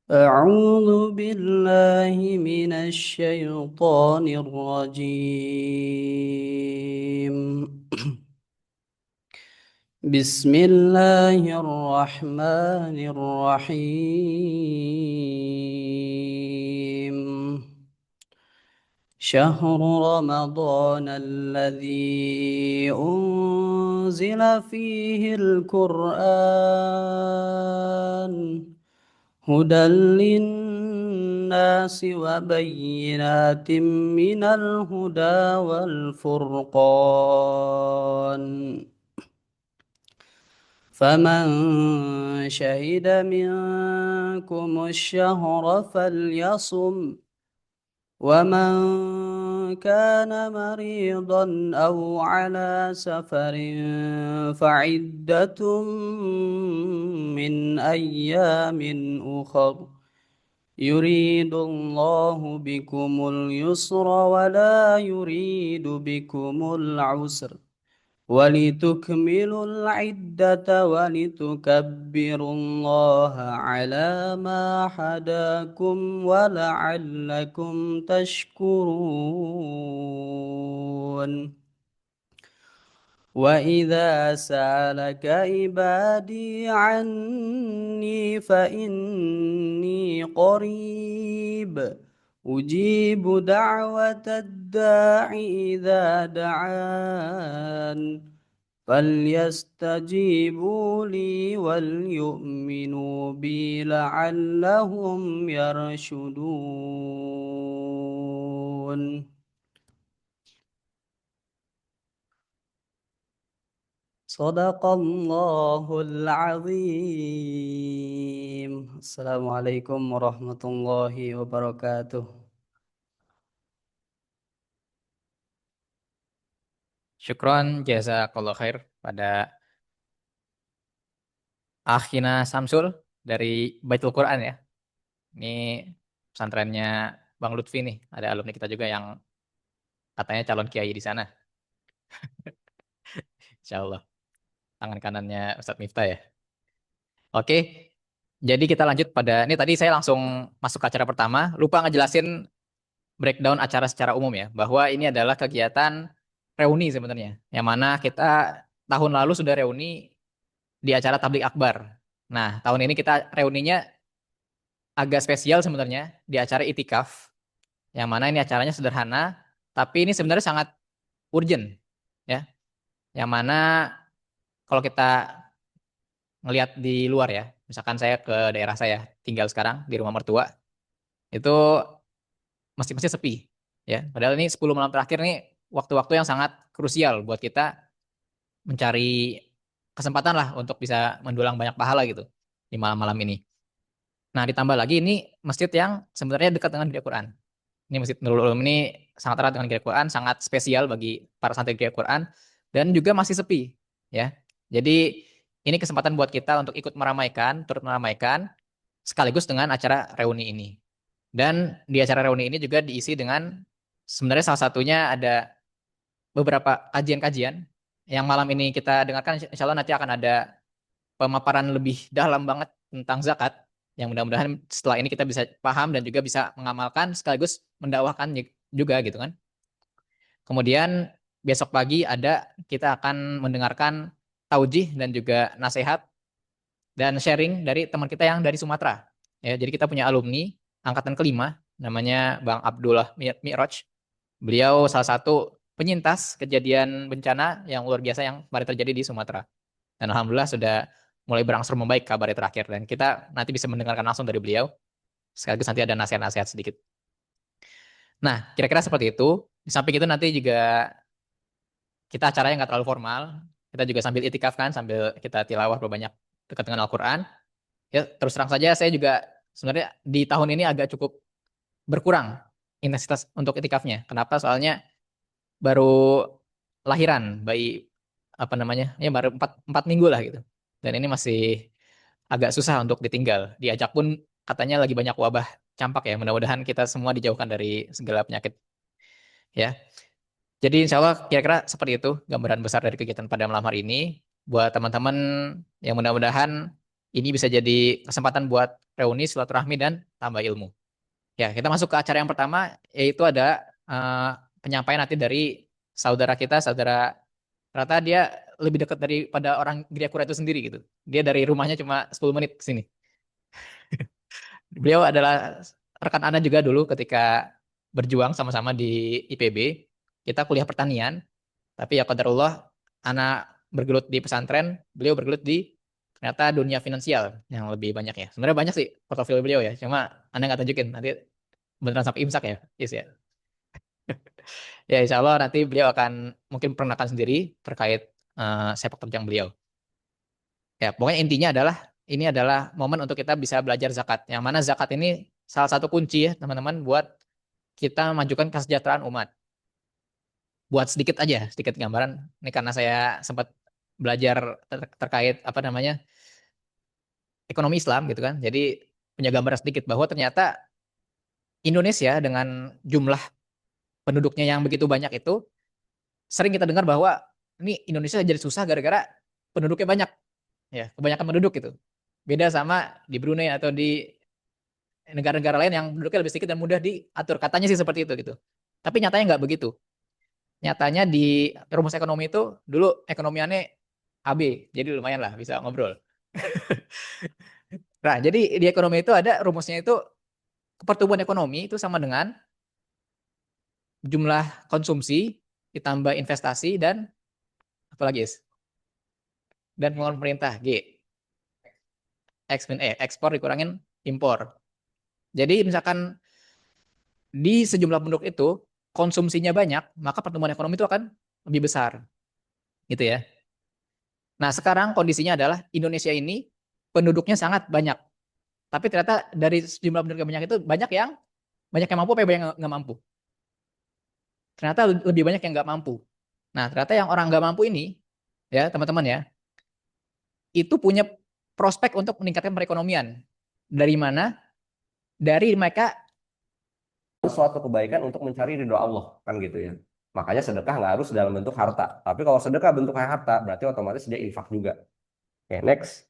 أعوذ بالله من الشيطان الرجيم. بسم الله الرحمن الرحيم. شهر رمضان الذي أنزل فيه القرآن هدى للناس وبينات من الهدى والفرقان، فمن شهد منكم الشهر فليصم، ومن كان مريضا أو على سفر فعدة من أيام أخر، يريد الله بكم اليسر ولا يريد بكم العسر، ولتكملوا العدة ولتكبروا الله على ما هداكم ولعلكم تشكرون. وإذا سألك عبادي عني فإني قريب أجيب دعوة الداع إذا دعان، فليستجيبوا لي وليؤمنوا بي لعلهم يرشدون. صدق الله العظيم. السلام عليكم ورحمة الله وبركاته. Syukron jazakallah khair pada Akhina Samsul dari Baitul Quran ya. Ini pesantrennya Bang Lutfi nih. Ada alumni kita juga yang katanya calon kiai di sana. Insya Allah. Tangan kanannya Ustadz Miftah ya. Oke, jadi kita lanjut pada, ini tadi saya langsung masuk ke acara pertama. Lupa ngejelasin breakdown acara secara umum ya. Bahwa ini adalah kegiatan reuni sebenarnya. Yang mana kita tahun lalu sudah reuni di acara Tablik Akbar. Nah, tahun ini kita reuninya agak spesial sebenarnya di acara itikaf, yang mana ini acaranya sederhana, tapi ini sebenarnya sangat urgent, ya. Yang mana kalau kita ngelihat di luar ya, misalkan saya ke daerah saya tinggal sekarang di rumah mertua, itu masih sepi, ya. Padahal ini 10 malam terakhir nih waktu-waktu yang sangat krusial buat kita mencari kesempatan lah untuk bisa mendulang banyak pahala gitu di malam-malam ini. Nah, ditambah lagi ini masjid yang sebenarnya dekat dengan Al Quran. Ini Masjid Nurul Ulum ini sangat erat dengan Gereja Quran, sangat spesial bagi para santri Gereja Quran dan juga masih sepi, ya. Jadi ini kesempatan buat kita untuk ikut meramaikan, turut meramaikan sekaligus dengan acara reuni ini. Dan di acara reuni ini juga diisi dengan sebenarnya salah satunya ada beberapa kajian-kajian yang malam ini kita dengarkan, insya Allah nanti akan ada pemaparan lebih dalam banget tentang zakat yang mudah-mudahan setelah ini kita bisa paham dan juga bisa mengamalkan sekaligus mendakwahkan juga gitu kan. Kemudian besok pagi ada kita akan mendengarkan taujih dan juga nasihat dan sharing dari teman kita yang dari Sumatera. Ya, jadi kita punya alumni angkatan kelima namanya Bang Abdullah Mi'raj. Beliau salah satu penyintas kejadian bencana yang luar biasa yang kemarin terjadi di Sumatera. Dan alhamdulillah sudah mulai berangsur membaik kabarnya terakhir dan kita nanti bisa mendengarkan langsung dari beliau. Sekaligus nanti ada nasihat-nasihat sedikit. Nah, kira-kira seperti itu. Di samping itu nanti juga kita acaranya nggak terlalu formal. Kita juga sambil itikaf kan, sambil kita tilawah berbanyak dekat dengan Al-Quran. Ya, terus terang saja saya juga sebenarnya di tahun ini agak cukup berkurang intensitas untuk itikafnya. Kenapa? Soalnya baru lahiran bayi apa namanya? Ya baru 4 minggu lah gitu. Dan ini masih agak susah untuk ditinggal. Diajak pun katanya lagi banyak wabah campak ya. Mudah-mudahan kita semua dijauhkan dari segala penyakit ya. Jadi insya Allah kira-kira seperti itu gambaran besar dari kegiatan pada malam hari ini. Buat teman-teman yang mudah-mudahan ini bisa jadi kesempatan buat reuni, silaturahmi, dan tambah ilmu. Ya, kita masuk ke acara yang pertama, yaitu ada penyampaian nanti dari saudara kita, saudara ternyata dia lebih dekat daripada orang Giriapura itu sendiri gitu. Dia dari rumahnya cuma 10 menit ke sini. Beliau adalah rekan Ana juga dulu ketika berjuang sama-sama di IPB. Kita kuliah pertanian, tapi ya qadarullah Ana bergelut di pesantren, beliau bergelut di ternyata dunia finansial yang lebih banyak ya. Sebenarnya banyak sih portofolio beliau ya, cuma Ana nggak tunjukin. Nanti beneran sampai imsak ya, yes ya. Ya insya Allah nanti beliau akan mungkin perkenalkan sendiri terkait sepak terjang beliau. Ya pokoknya intinya adalah ini adalah momen untuk kita bisa belajar zakat. Yang mana zakat ini salah satu kunci ya teman-teman buat kita memajukan kesejahteraan umat. Buat sedikit aja, sedikit gambaran. Ini karena saya sempat belajar terkait apa namanya ekonomi Islam gitu kan. Jadi punya gambaran sedikit bahwa ternyata Indonesia dengan jumlah penduduknya yang begitu banyak itu sering kita dengar bahwa ini Indonesia jadi susah gara-gara penduduknya banyak, ya kebanyakan penduduk gitu. Beda sama di Brunei atau di negara-negara lain yang penduduknya lebih sedikit dan mudah diatur. Katanya sih seperti itu gitu. Tapi nyatanya nggak begitu. Nyatanya di rumus ekonomi itu dulu ekonomiannya AB, jadi lumayan lah bisa ngobrol. Nah, jadi di ekonomi itu ada rumusnya itu pertumbuhan ekonomi itu sama dengan jumlah konsumsi ditambah investasi dan apa lagi, dan pengeluaran pemerintah G. Ekspor dikurangin impor. Jadi misalkan di sejumlah penduduk itu konsumsinya banyak, maka pertumbuhan ekonomi itu akan lebih besar, gitu ya. Nah, sekarang kondisinya adalah Indonesia ini penduduknya sangat banyak, tapi ternyata dari sejumlah penduduk yang banyak itu banyak yang mampu, apa banyak yang nggak mampu. Ternyata lebih banyak yang nggak mampu. Nah, ternyata yang orang nggak mampu ini, ya teman-teman ya, itu punya prospek untuk meningkatkan perekonomian. Dari mana? Dari mereka suatu kebaikan untuk mencari ridho Allah kan gitu ya. Makanya sedekah nggak harus dalam bentuk harta. Tapi kalau sedekah bentuknya harta, berarti otomatis dia infak juga. Oke, next.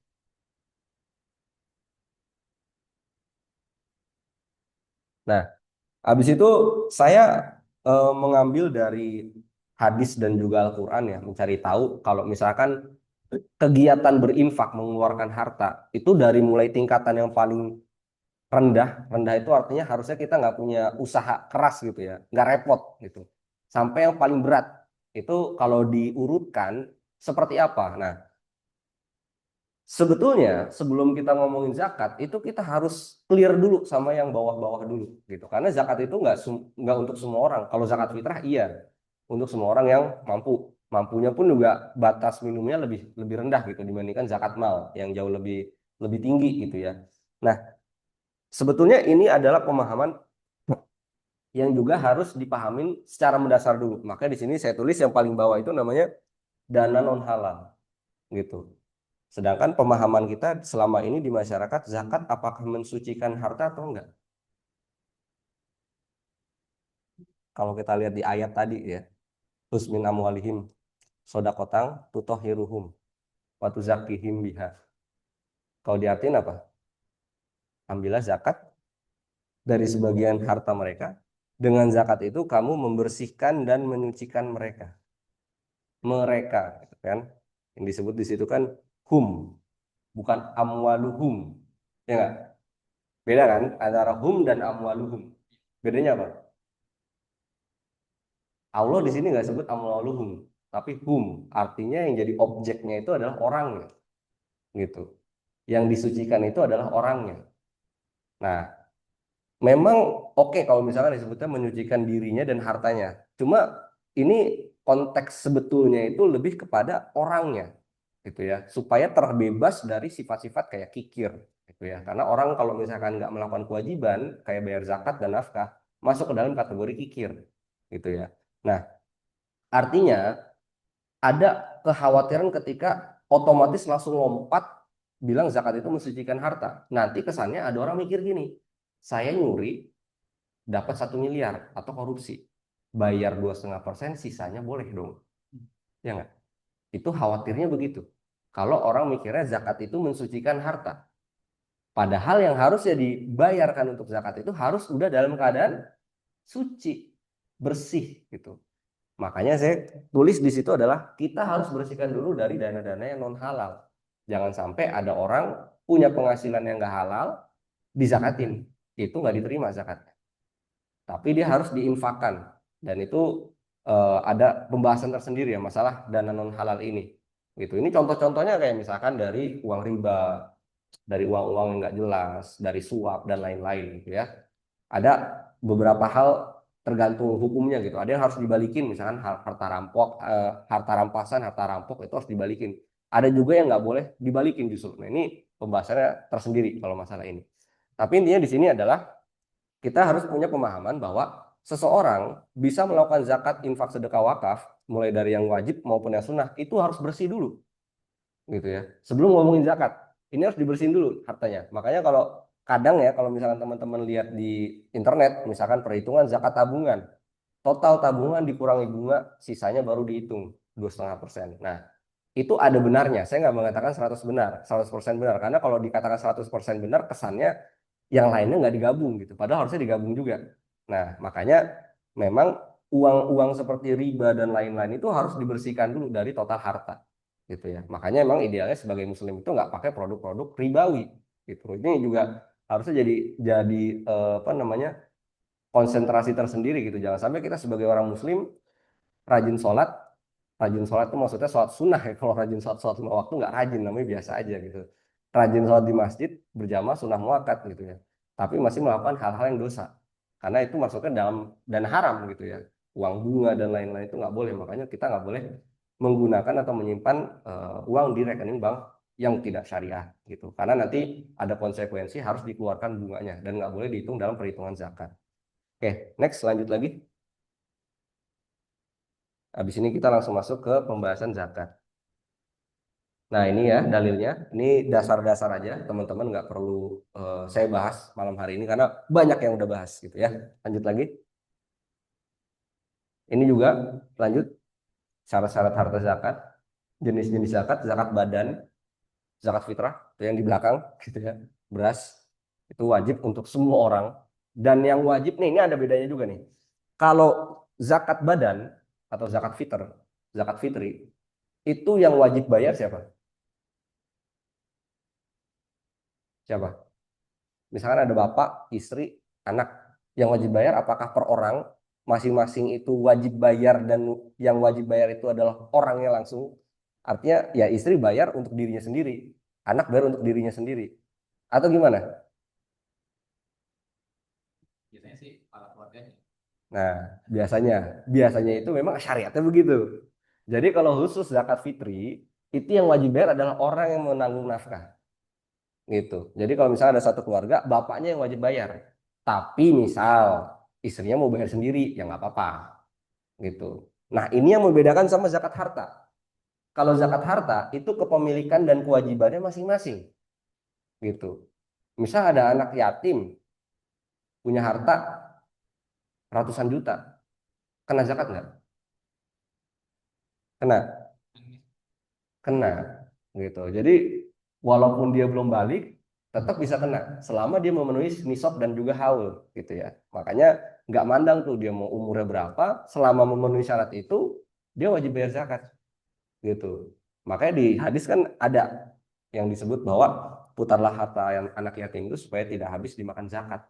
Nah, habis itu saya mengambil dari hadis dan juga Al-Quran ya, mencari tahu kalau misalkan kegiatan berinfak mengeluarkan harta itu dari mulai tingkatan yang paling rendah. Rendah itu artinya harusnya kita nggak punya usaha keras gitu ya, nggak repot gitu, sampai yang paling berat itu kalau diurutkan seperti apa. Nah, sebetulnya sebelum kita ngomongin zakat itu kita harus clear dulu sama yang bawah-bawah dulu gitu, karena zakat itu nggak untuk semua orang. Kalau zakat fitrah iya untuk semua orang yang mampunya pun juga batas minimumnya lebih lebih rendah gitu dibandingkan zakat mal yang jauh lebih lebih tinggi gitu ya. Nah, sebetulnya ini adalah pemahaman yang juga harus dipahamin secara mendasar dulu. Maka di sini saya tulis yang paling bawah itu namanya dana non halal gitu. Sedangkan pemahaman kita selama ini di masyarakat, zakat apakah mensucikan harta atau enggak? Kalau kita lihat di ayat tadi ya, husmin amwalihim sodakotang tutohiruhum watuzakihim biha. Kalau diartiin apa? Ambillah zakat dari sebagian harta mereka. Dengan zakat itu kamu membersihkan dan menyucikan mereka. Mereka, gitu kan? Yang disebut di situ kan hum, bukan amwaluhum. Ya enggak? Beda kan antara hum dan amwaluhum. Bedanya apa? Allah di sini nggak sebut amwaluhum, tapi hum. Artinya yang jadi objeknya itu adalah orangnya, gitu. Yang disucikan itu adalah orangnya. Nah, memang oke kalau misalkan disebutnya menyucikan dirinya dan hartanya. Cuma ini konteks sebetulnya itu lebih kepada orangnya, gitu ya, supaya terbebas dari sifat-sifat kayak kikir, gitu ya. Karena orang kalau misalkan nggak melakukan kewajiban kayak bayar zakat dan nafkah, masuk ke dalam kategori kikir, gitu ya. Nah, artinya ada kekhawatiran ketika otomatis langsung lompat bilang zakat itu mensucikan harta. Nanti kesannya ada orang mikir gini, saya nyuri dapat 1 miliar atau korupsi, bayar 2,5%, sisanya boleh dong, ya nggak? Itu khawatirnya begitu. kalau orang mikirnya zakat itu mensucikan harta. Padahal yang harusnya dibayarkan untuk zakat itu harus udah dalam keadaan suci, bersih gitu. Makanya saya tulis di situ adalah kita harus bersihkan dulu dari dana-dana yang non halal. Jangan sampai ada orang punya penghasilan yang nggak halal dizakatin, itu nggak diterima zakatnya. Tapi dia harus diinfakkan dan itu ada pembahasan tersendiri ya masalah dana non halal ini. Gitu. Ini contoh-contohnya kayak misalkan dari uang riba, dari uang-uang yang nggak jelas, dari suap dan lain-lain gitu ya. Ada beberapa hal tergantung hukumnya gitu. Ada yang harus dibalikin, misalkan harta rampok, harta rampasan, harta rampok itu harus dibalikin. Ada juga yang nggak boleh dibalikin justru. Nah ini pembahasannya tersendiri kalau masalah ini. Tapi intinya di sini adalah kita harus punya pemahaman bahwa seseorang bisa melakukan zakat, infak, sedekah, wakaf, mulai dari yang wajib maupun yang sunnah, itu harus bersih dulu, gitu ya. Sebelum ngomongin zakat, ini harus dibersihin dulu hartanya. Makanya kalau kadang ya, kalau misalkan teman-teman lihat di internet, misalkan perhitungan zakat tabungan, total tabungan dikurangi bunga, sisanya baru dihitung 2,5%. Nah, itu ada benarnya. Saya nggak mengatakan 100% benar. Karena kalau dikatakan 100% benar, kesannya yang lainnya nggak digabung gitu. Padahal harusnya digabung juga. Nah, makanya memang uang-uang seperti riba dan lain-lain itu harus dibersihkan dulu dari total harta. Gitu ya. Makanya memang idealnya sebagai muslim itu nggak pakai produk-produk ribawi. Gitu. Ini juga harusnya jadi apa namanya konsentrasi tersendiri gitu. Jangan sampai kita sebagai orang muslim rajin sholat itu maksudnya sholat sunnah ya. Kalau rajin sholat lima waktu nggak rajin, namanya biasa aja gitu. Rajin sholat di masjid berjamaah sunnah muakkad gitu ya, tapi masih melakukan hal-hal yang dosa karena itu masuknya dalam dana haram gitu ya, uang bunga dan lain-lain itu nggak boleh. Makanya kita nggak boleh menggunakan atau menyimpan uang di rekening bank yang tidak syariah gitu, karena nanti ada konsekuensi harus dikeluarkan bunganya dan nggak boleh dihitung dalam perhitungan zakat. Oke, next lanjut lagi. Habis ini kita langsung masuk ke pembahasan zakat. Nah ini ya dalilnya, ini dasar-dasar aja teman-teman, nggak perlu saya bahas malam hari ini karena banyak yang udah bahas gitu ya. Lanjut lagi. Ini juga lanjut syarat-syarat harta zakat, jenis-jenis zakat, zakat badan, zakat fitrah, itu yang di belakang gitu ya. Beras itu wajib untuk semua orang, dan yang wajib nih ini ada bedanya juga nih. Kalau zakat badan atau zakat fitri itu yang wajib bayar siapa? Siapa? Misalkan ada bapak, istri, anak, yang wajib bayar apakah per orang masing-masing itu wajib bayar dan yang wajib bayar itu adalah orangnya langsung? Artinya ya istri bayar untuk dirinya sendiri, anak bayar untuk dirinya sendiri, atau gimana? Biasanya sih para keluarganya. Nah, biasanya itu memang syariatnya begitu. Jadi kalau khusus zakat fitri, itu yang wajib bayar adalah orang yang menanggung nafkah. Gitu. Jadi kalau misalnya ada satu keluarga, bapaknya yang wajib bayar. Tapi misal istrinya mau bayar sendiri, ya nggak apa-apa. Gitu. Nah ini yang membedakan sama zakat harta. Kalau zakat harta itu kepemilikan dan kewajibannya masing-masing. Gitu. Misal ada anak yatim punya harta ratusan juta, kena zakat nggak? Kena, kena. Gitu. Jadi walaupun dia belum balik, tetap bisa kena selama dia memenuhi nisab dan juga haul gitu ya. Makanya nggak mandang tuh dia mau umurnya berapa, selama memenuhi syarat itu dia wajib bayar zakat gitu. Makanya di hadis kan ada yang disebut bahwa putarlah harta yang anak yatim itu supaya tidak habis dimakan zakat.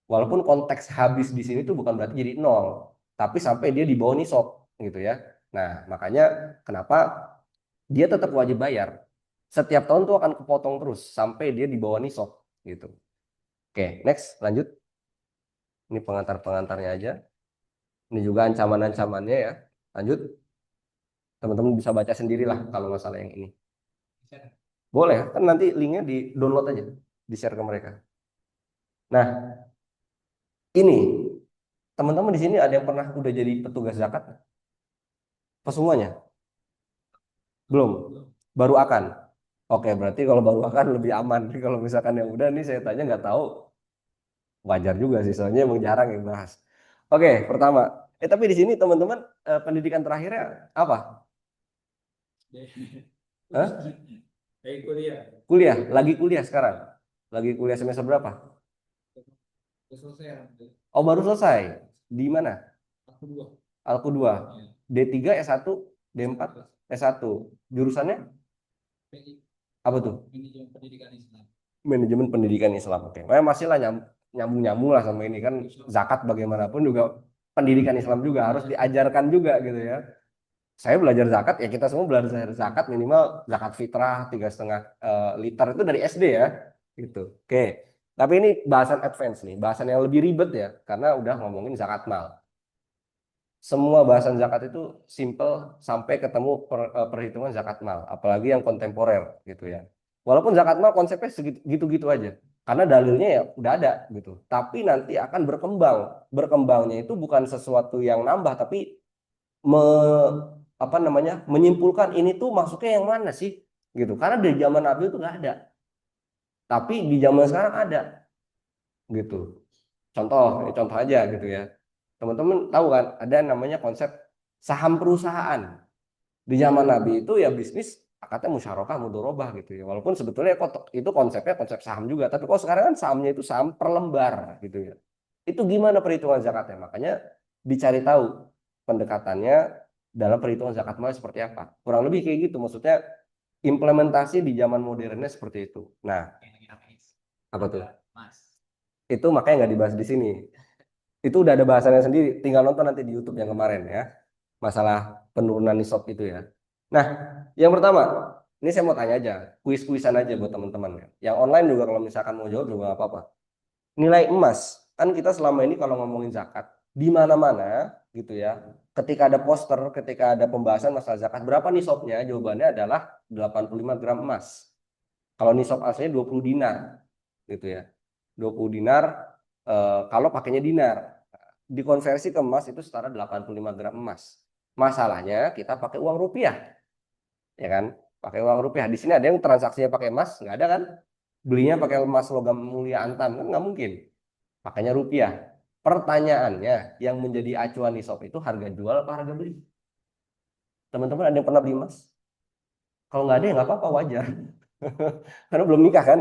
Walaupun konteks habis di sini tuh bukan berarti jadi nol, tapi sampai dia di bawah nisab gitu ya. Nah, makanya kenapa dia tetap wajib bayar. Setiap tahun tuh akan kepotong terus sampai dia di bawah nisab gitu. Oke, next lanjut. Ini pengantar-pengantarnya aja. Ini juga ancaman-ancamannya ya. Lanjut. Teman-teman bisa baca sendirilah kalau masalah yang ini. Boleh, kan nanti linknya di download aja, di share ke mereka. Nah, ini teman-teman di sini ada yang pernah udah jadi petugas zakat? Apa semuanya? Belum. Baru akan. Oke, berarti kalau baru akan lebih aman. Kalau misalkan yang udah nih saya tanya nggak tahu, wajar juga sih, soalnya emang jarang yang bahas. Oke, pertama. Tapi di sini teman-teman pendidikan terakhirnya apa? Hah? Kuliah, lagi kuliah sekarang. Lagi kuliah semester berapa? Oh, baru selesai. Di mana? Alku 2. D3, S1, D4, S1. Jurusannya apa tuh? Manajemen pendidikan Islam. Oke. Masih lah nyambung-nyambung lah sama ini kan, zakat bagaimanapun juga pendidikan Islam juga harus diajarkan juga gitu ya. Saya belajar zakat ya, kita semua belajar zakat minimal zakat fitrah 3,5 liter itu dari SD ya gitu. Oke, tapi ini bahasan advance nih, bahasan yang lebih ribet ya karena udah ngomongin zakat mal. Semua bahasan zakat itu simple sampai ketemu perhitungan zakat mal, apalagi yang kontemporer gitu ya. Walaupun zakat mal konsepnya gitu-gitu aja, karena dalilnya ya udah ada gitu. Tapi nanti akan berkembang. Berkembangnya itu bukan sesuatu yang nambah, tapi me, menyimpulkan ini tuh masuknya yang mana sih gitu. Karena di zaman Nabi itu nggak ada, tapi di zaman sekarang ada gitu. Contoh aja gitu ya. Teman-teman tahu kan ada namanya konsep saham perusahaan. Di zaman Nabi itu ya bisnis akadnya musyarakah mudharabah gitu ya. Walaupun sebetulnya itu konsepnya konsep saham juga, tapi kalau sekarang kan sahamnya itu saham per lembar gitu ya. Itu gimana perhitungan zakatnya? Makanya dicari tahu pendekatannya dalam perhitungan zakat mal seperti apa. Kurang lebih kayak gitu, maksudnya implementasi di zaman modernnya seperti itu. Nah, apa tuh? Itu makanya nggak dibahas di sini. Itu udah ada bahasannya sendiri, tinggal nonton nanti di YouTube yang kemarin ya. Masalah penurunan nisab itu ya. Nah, yang pertama, ini saya mau tanya aja, kuis-kuisan aja buat teman-teman ya. Yang online juga kalau misalkan mau jawab juga nggak apa-apa. Nilai emas, kan kita selama ini kalau ngomongin zakat, di mana-mana gitu ya. Ketika ada poster, ketika ada pembahasan masalah zakat, berapa nisabnya? Jawabannya adalah 85 gram emas. Kalau nisab aslinya 20 dinar gitu ya. 20 dinar kalau pakainya dinar. Dikonversi ke emas itu setara 85 gram emas. Masalahnya kita pakai uang rupiah. Ya kan? Pakai uang rupiah. Di sini ada yang transaksinya pakai emas, nggak ada kan? Belinya pakai emas logam mulia antam kan nggak mungkin. Pakainya rupiah. Pertanyaannya, yang menjadi acuan nisab itu harga jual apa harga beli? Teman-teman ada yang pernah beli emas? Kalau nggak ada ya nggak apa-apa, wajar. Karena belum nikah kan?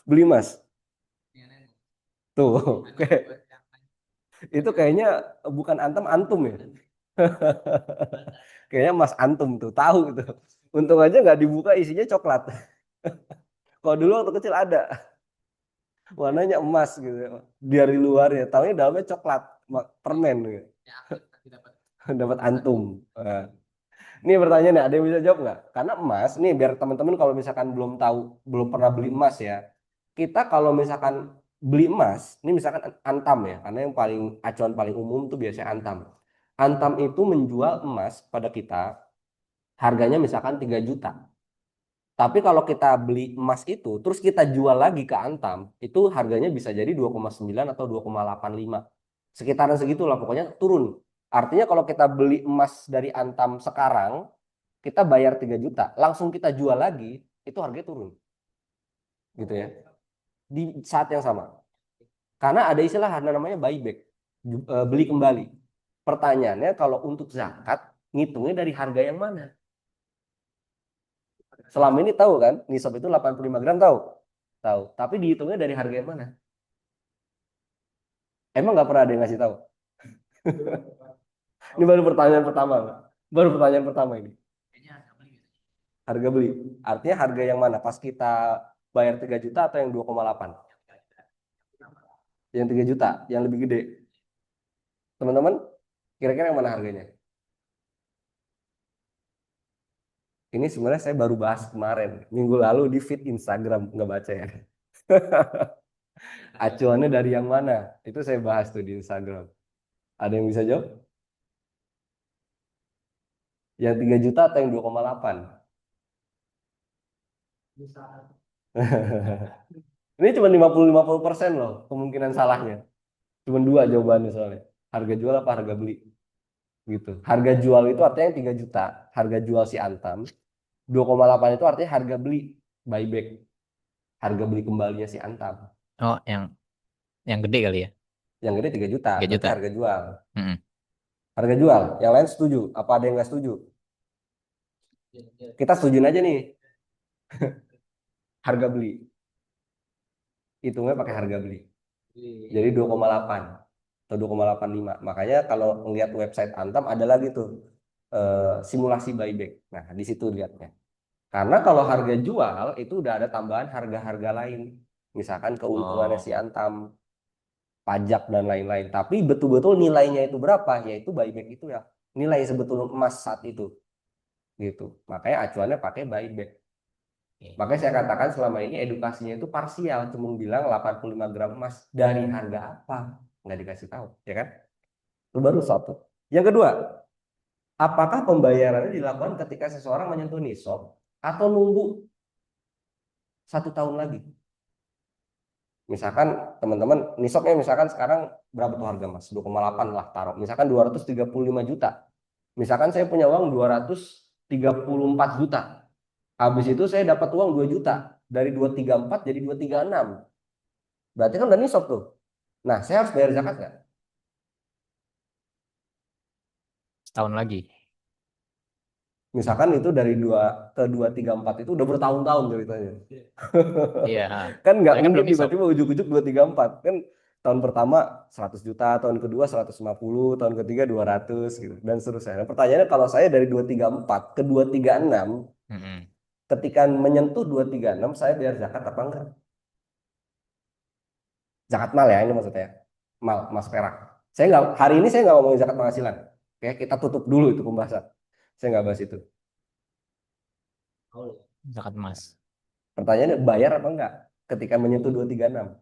Beli emas. Tuh, itu kayaknya bukan antum ya. Kayaknya emas antum tuh, tahu gitu. Untung aja nggak dibuka isinya coklat. Kalau dulu waktu kecil ada, warnanya emas gitu. Dari luarnya, taunya dalamnya coklat, permen gitu. Dapat antum. Nah, ini pertanyaannya ada yang bisa jawab nggak? Karena emas, nih biar teman-teman kalau misalkan belum tahu, belum pernah beli emas ya. Kita kalau misalkan beli emas, ini misalkan Antam ya, karena yang paling acuan paling umum tuh biasanya Antam. Antam itu menjual emas pada kita, harganya misalkan 3 juta. Tapi kalau kita beli emas itu, terus kita jual lagi ke Antam, itu harganya bisa jadi 2,9 atau 2,85. Sekitaran segitulah, pokoknya turun. Artinya kalau kita beli emas dari Antam sekarang, kita bayar 3 juta, langsung kita jual lagi, itu harganya turun. Gitu ya. Di saat yang sama. Karena ada istilah namanya buyback, beli kembali. Pertanyaannya kalau untuk zakat, ngitungnya dari harga yang mana? Selama ini tahu kan, nisab itu 85 gram tahu? Tahu. Tapi dihitungnya dari harga yang mana? Emang nggak pernah ada yang ngasih tahu? Ini baru pertanyaan pertama. Baru pertanyaan pertama ini. Harga beli. Artinya harga yang mana? Pas kita bayar 3 juta atau yang 2,8? Yang 3 juta, yang lebih gede. Teman-teman, kira-kira yang mana harganya? Ini sebenarnya saya baru bahas kemarin, minggu lalu di feed Instagram, nggak baca ya. Acuannya dari yang mana? Itu saya bahas tuh di Instagram. Ada yang bisa jawab? Yang 3 juta atau yang 2,8? Ini cuma 50-50% loh kemungkinan salahnya. Cuma dua jawabannya soalnya. Harga jual apa harga beli? Gitu. Harga jual itu artinya yang 3 juta. Harga jual si Antam. 2,8 itu artinya harga beli buyback. Harga beli kembalinya si Antam. Oh, yang gede kali ya. Yang gede 3 juta. 3 juta. Harga jual. Mm-mm. Harga jual. Yang lain setuju? Apa ada yang nggak setuju? Kita setujuin aja nih. Harga beli. Hitungnya pakai harga beli. Jadi 2,8 atau 2,85. Makanya kalau ngelihat website Antam ada lagi tuh simulasi buyback. Nah, di situ lihatnya. Karena kalau harga jual itu udah ada tambahan harga-harga lain. Misalkan keuntungannya si Antam, pajak dan lain-lain. Tapi betul-betul nilainya itu berapa? Yaitu buyback itu ya. Nilai sebetulnya emas saat itu. Gitu. Makanya acuannya pakai buyback. Makanya saya katakan selama ini edukasinya itu parsial, cuma bilang 85 gram emas dari harga apa, nggak dikasih tahu, ya kan? Itu baru satu. Yang kedua, apakah pembayarannya dilakukan ketika seseorang menyentuh nisab atau nunggu 1 tahun lagi? Misalkan teman-teman nisabnya misalkan sekarang berapa tuh harga emas? 2,8 lah taruh. Misalkan 235 juta. Misalkan saya punya uang 234 juta. Habis itu saya dapat uang 2 juta. Dari 234 jadi 236. Berarti kan udah nisab tuh. Nah, saya harus bayar zakat nggak? Setahun lagi. Misalkan itu dari 2 ke 234 itu udah bertahun-tahun ceritanya. Iya. Kan nggak Soalnya kan mungkin belum nisab. tiba-tiba ujuk-ujuk 234. Kan tahun pertama 100 juta, tahun kedua 150, tahun ketiga 200 gitu dan seterusnya. Nah, pertanyaannya kalau saya dari 234 ke 236, Mm-mm. ketika menyentuh 236 saya bayar zakat apa enggak? Zakat mal ya ini maksudnya. Mal, emas perak. Saya nggak hari ini saya nggak ngomongin zakat penghasilan. Oke, kita tutup dulu itu pembahasan. Saya nggak bahas itu. Zakat emas. Pertanyaannya bayar apa enggak ketika menyentuh 236?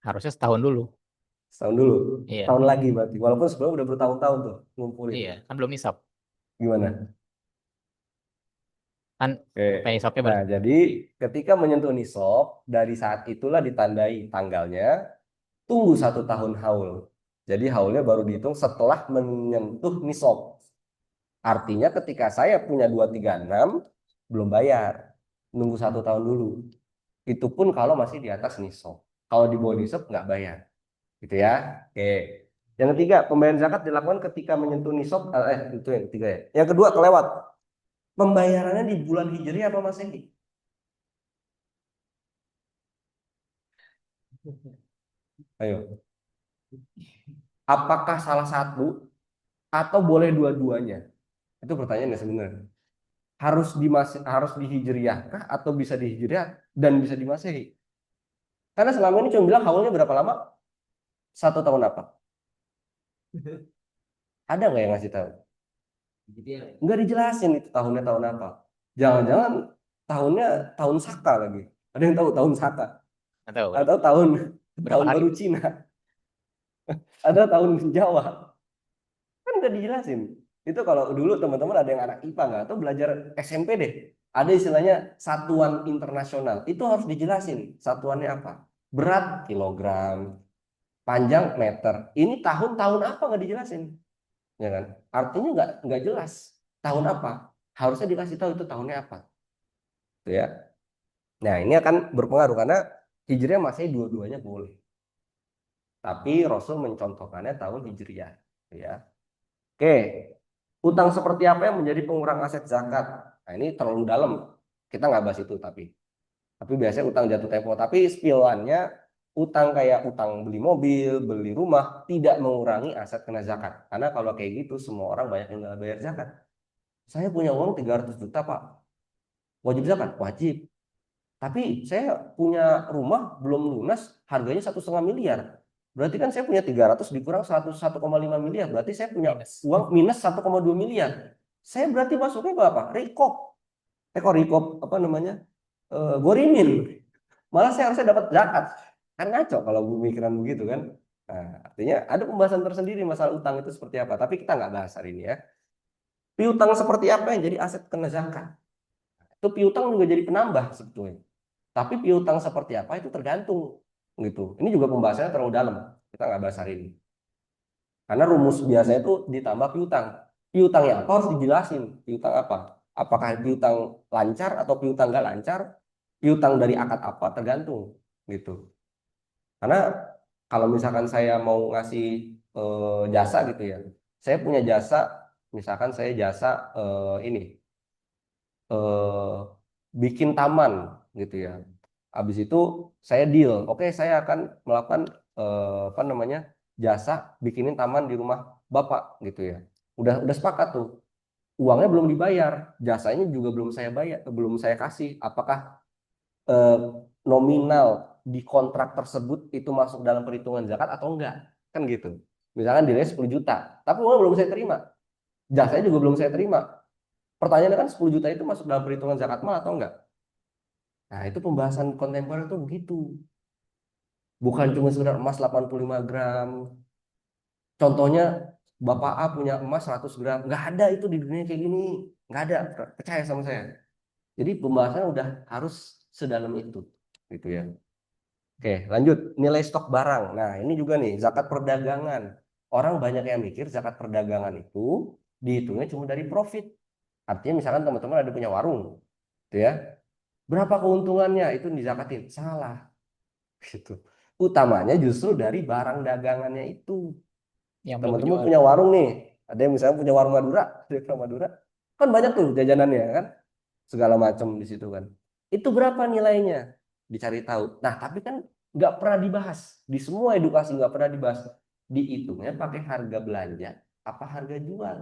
Harusnya setahun dulu. Setahun dulu. Iya. Tahun lagi berarti. Walaupun sebelum udah bertahun-tahun tuh ngumpulin. Iya. Kan belum nisab. Gimana? Kan Oke. nisabnya Nah, jadi ketika menyentuh nisab, dari saat itulah ditandai tanggalnya, tunggu 1 tahun haul. Jadi haulnya baru dihitung setelah menyentuh nisab. Artinya ketika saya punya 236, belum bayar. Nunggu 1 tahun dulu. Itu pun kalau masih di atas nisab. Kalau di bawah nisab nggak bayar. Gitu ya. Oke. Yang ketiga, pembayaran zakat dilakukan ketika menyentuh nisab. Itu yang ketiga ya. Yang kedua, kelewat. Pembayarannya di bulan Hijriah apa Masehi? Ayo. Apakah salah satu atau boleh dua-duanya? Itu pertanyaannya sebenarnya. Harus di Hijriah kah atau bisa di Hijriah dan bisa di Masehi? Karena selama ini cuma bilang haulnya berapa lama? 1 tahun apa? Ada nggak yang ngasih tahu? Nggak dijelasin itu tahunnya tahun apa. Jangan-jangan tahunnya tahun Saka lagi. Ada yang tahu tahun Saka? nggak tahu Atau tahun berapa hari. baru Cina? Ada tahun Jawa? Kan nggak dijelasin. Itu kalau dulu teman-teman ada yang anak IPA nggak atau belajar SMP deh. Ada istilahnya satuan internasional. Itu harus dijelasin. Satuannya apa? Berat kilogram, panjang meter. Ini tahun-tahun apa nggak dijelasin? Ya kan? Artinya nggak jelas tahun apa. Harusnya dikasih tahu itu tahunnya apa. Tuh ya. Nah, ini akan berpengaruh karena Hijriah masih dua-duanya boleh. Tapi Rasul mencontohkannya tahun Hijriah, ya. Oke. Utang seperti apa yang menjadi pengurang aset zakat? Nah, ini terlalu dalam. Kita nggak bahas itu tapi biasanya utang jatuh tempo. Tapi spillannya utang kayak utang beli mobil, beli rumah tidak mengurangi aset kena zakat. Karena kalau kayak gitu semua orang banyak yang nggak bayar zakat. Saya punya uang 300 juta, Pak. Wajib zakat? Wajib. Tapi saya punya rumah belum lunas, harganya 1,5 miliar. Berarti kan saya punya 300 dikurang 101,5 miliar. Berarti saya punya uang minus 1,2 miliar. Saya berarti masuknya ke apa? Rekop. Kok rekop apa namanya? Gorimin. Malah saya harusnya dapat zakat. Kan ngaco kalau pemikiran begitu kan. Nah, artinya ada pembahasan tersendiri masalah utang itu seperti apa. Tapi kita nggak bahas hari ini ya. Piutang seperti apa yang jadi aset kena zakat? Itu piutang juga jadi penambah sebetulnya. Tapi piutang seperti apa itu tergantung gitu. Ini juga pembahasannya terlalu dalam. Kita nggak bahas hari ini. Karena rumus biasanya itu ditambah piutang. Piutang yang apa harus dijelasin. Piutang apa? Apakah piutang lancar atau piutang nggak lancar? Piutang dari akad apa? Tergantung gitu. Karena kalau misalkan saya mau ngasih jasa gitu ya. Saya punya jasa, misalkan saya jasa ini eh, bikin taman gitu ya. Habis itu saya deal, oke saya akan melakukan apa namanya jasa bikinin taman di rumah Bapak gitu ya. Udah sepakat tuh. Uangnya belum dibayar, jasanya juga belum saya bayar, belum saya kasih. Apakah eh, nominal di kontrak tersebut itu masuk dalam perhitungan zakat atau enggak? Kan gitu. Misalkan nilai 10 juta, tapi uang belum saya terima. Jasanya juga belum saya terima. Pertanyaannya kan 10 juta itu masuk dalam perhitungan zakat mal atau enggak? Nah, itu pembahasan kontemporer tuh begitu. Bukan cuma sekedar emas 85 gram. Contohnya Bapak A punya emas 100 gram. Nggak ada itu di dunia kayak gini. Nggak ada. Percaya sama saya. Jadi pembahasannya udah harus sedalam itu. Gitu ya. Oke, lanjut. Nilai stok barang. Nah, ini juga nih, zakat perdagangan. Orang banyak yang mikir zakat perdagangan itu dihitungnya cuma dari profit. Artinya misalkan teman-teman ada punya warung. Gitu ya. Berapa keuntungannya? Itu dizakatin. Salah. Gitu. Utamanya justru dari barang dagangannya itu. Yang belum Teman-teman kejual. punya warung nih. Ada yang misalnya punya warung Madura. Warung Madura. Kan banyak tuh jajanannya kan. Segala macam di situ kan. Itu berapa nilainya? Dicari tahu. Nah, tapi kan nggak pernah dibahas. Di semua edukasi nggak pernah dibahas. Dihitungnya pakai harga belanja apa harga jual.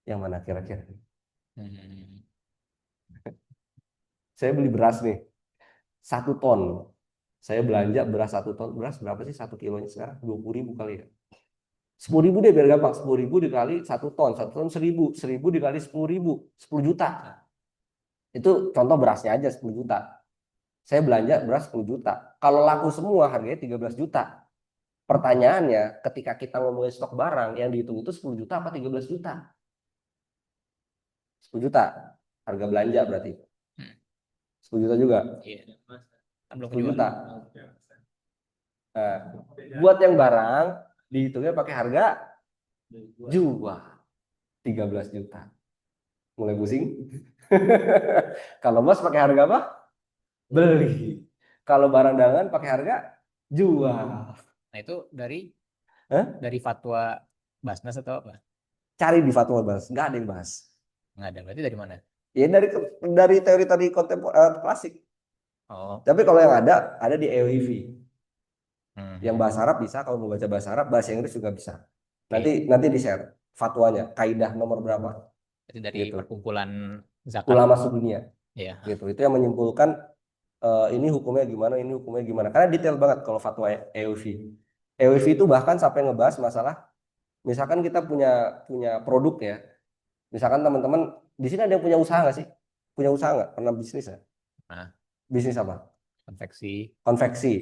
Yang mana kira-kira? Hmm. Saya beli beras nih. 1 ton. Saya belanja beras 1 ton. Beras berapa sih 1 kilonya sekarang? 20.000 kali ya. 10.000 deh biar gampang. 10.000 dikali 1 ton. 1 ton 1.000. 1.000 dikali 10.000. 10 juta. Itu contoh berasnya aja 10 juta. Saya belanja beras 10 juta. Kalau laku semua harganya 13 juta. Pertanyaannya, ketika kita ngomongin stok barang, yang dihitung itu 10 juta apa 13 juta? 10 juta. Harga belanja berarti. 10 juta juga. Iya. Kan belum 10 kejual. juta. Nah, buat yang barang, dihitungnya pakai harga jual. 13 juta. Mulai pusing? Kalau mas pakai harga apa? Beli. Kalau barang dagangan pakai harga jual. Nah itu dari Hah? dari fatwa Basnas atau apa? Cari di fatwa bahas, nggak ada yang bahas. Nggak ada. Berarti dari mana? Ya dari teori tadi klasik. Oh. Tapi kalau yang ada di EOIV. Hmm. Yang bahasa Arab bisa, kalau mau baca bahasa Arab, bahasa Inggris juga bisa. Nanti di share fatwanya, kaidah nomor berapa. Berarti dari Gitu. perkumpulan zakat. Ulama sedunia. Iya. Gitu. Itu yang menyimpulkan ini hukumnya gimana, ini hukumnya gimana. Karena detail banget kalau fatwa EOIV. EOIV itu bahkan sampai ngebahas masalah, misalkan kita punya produk ya. Misalkan teman-teman di sini ada yang punya usaha nggak sih? Punya usaha nggak? Pernah bisnis ya? Nah, Bisnis apa? konveksi. Konveksi.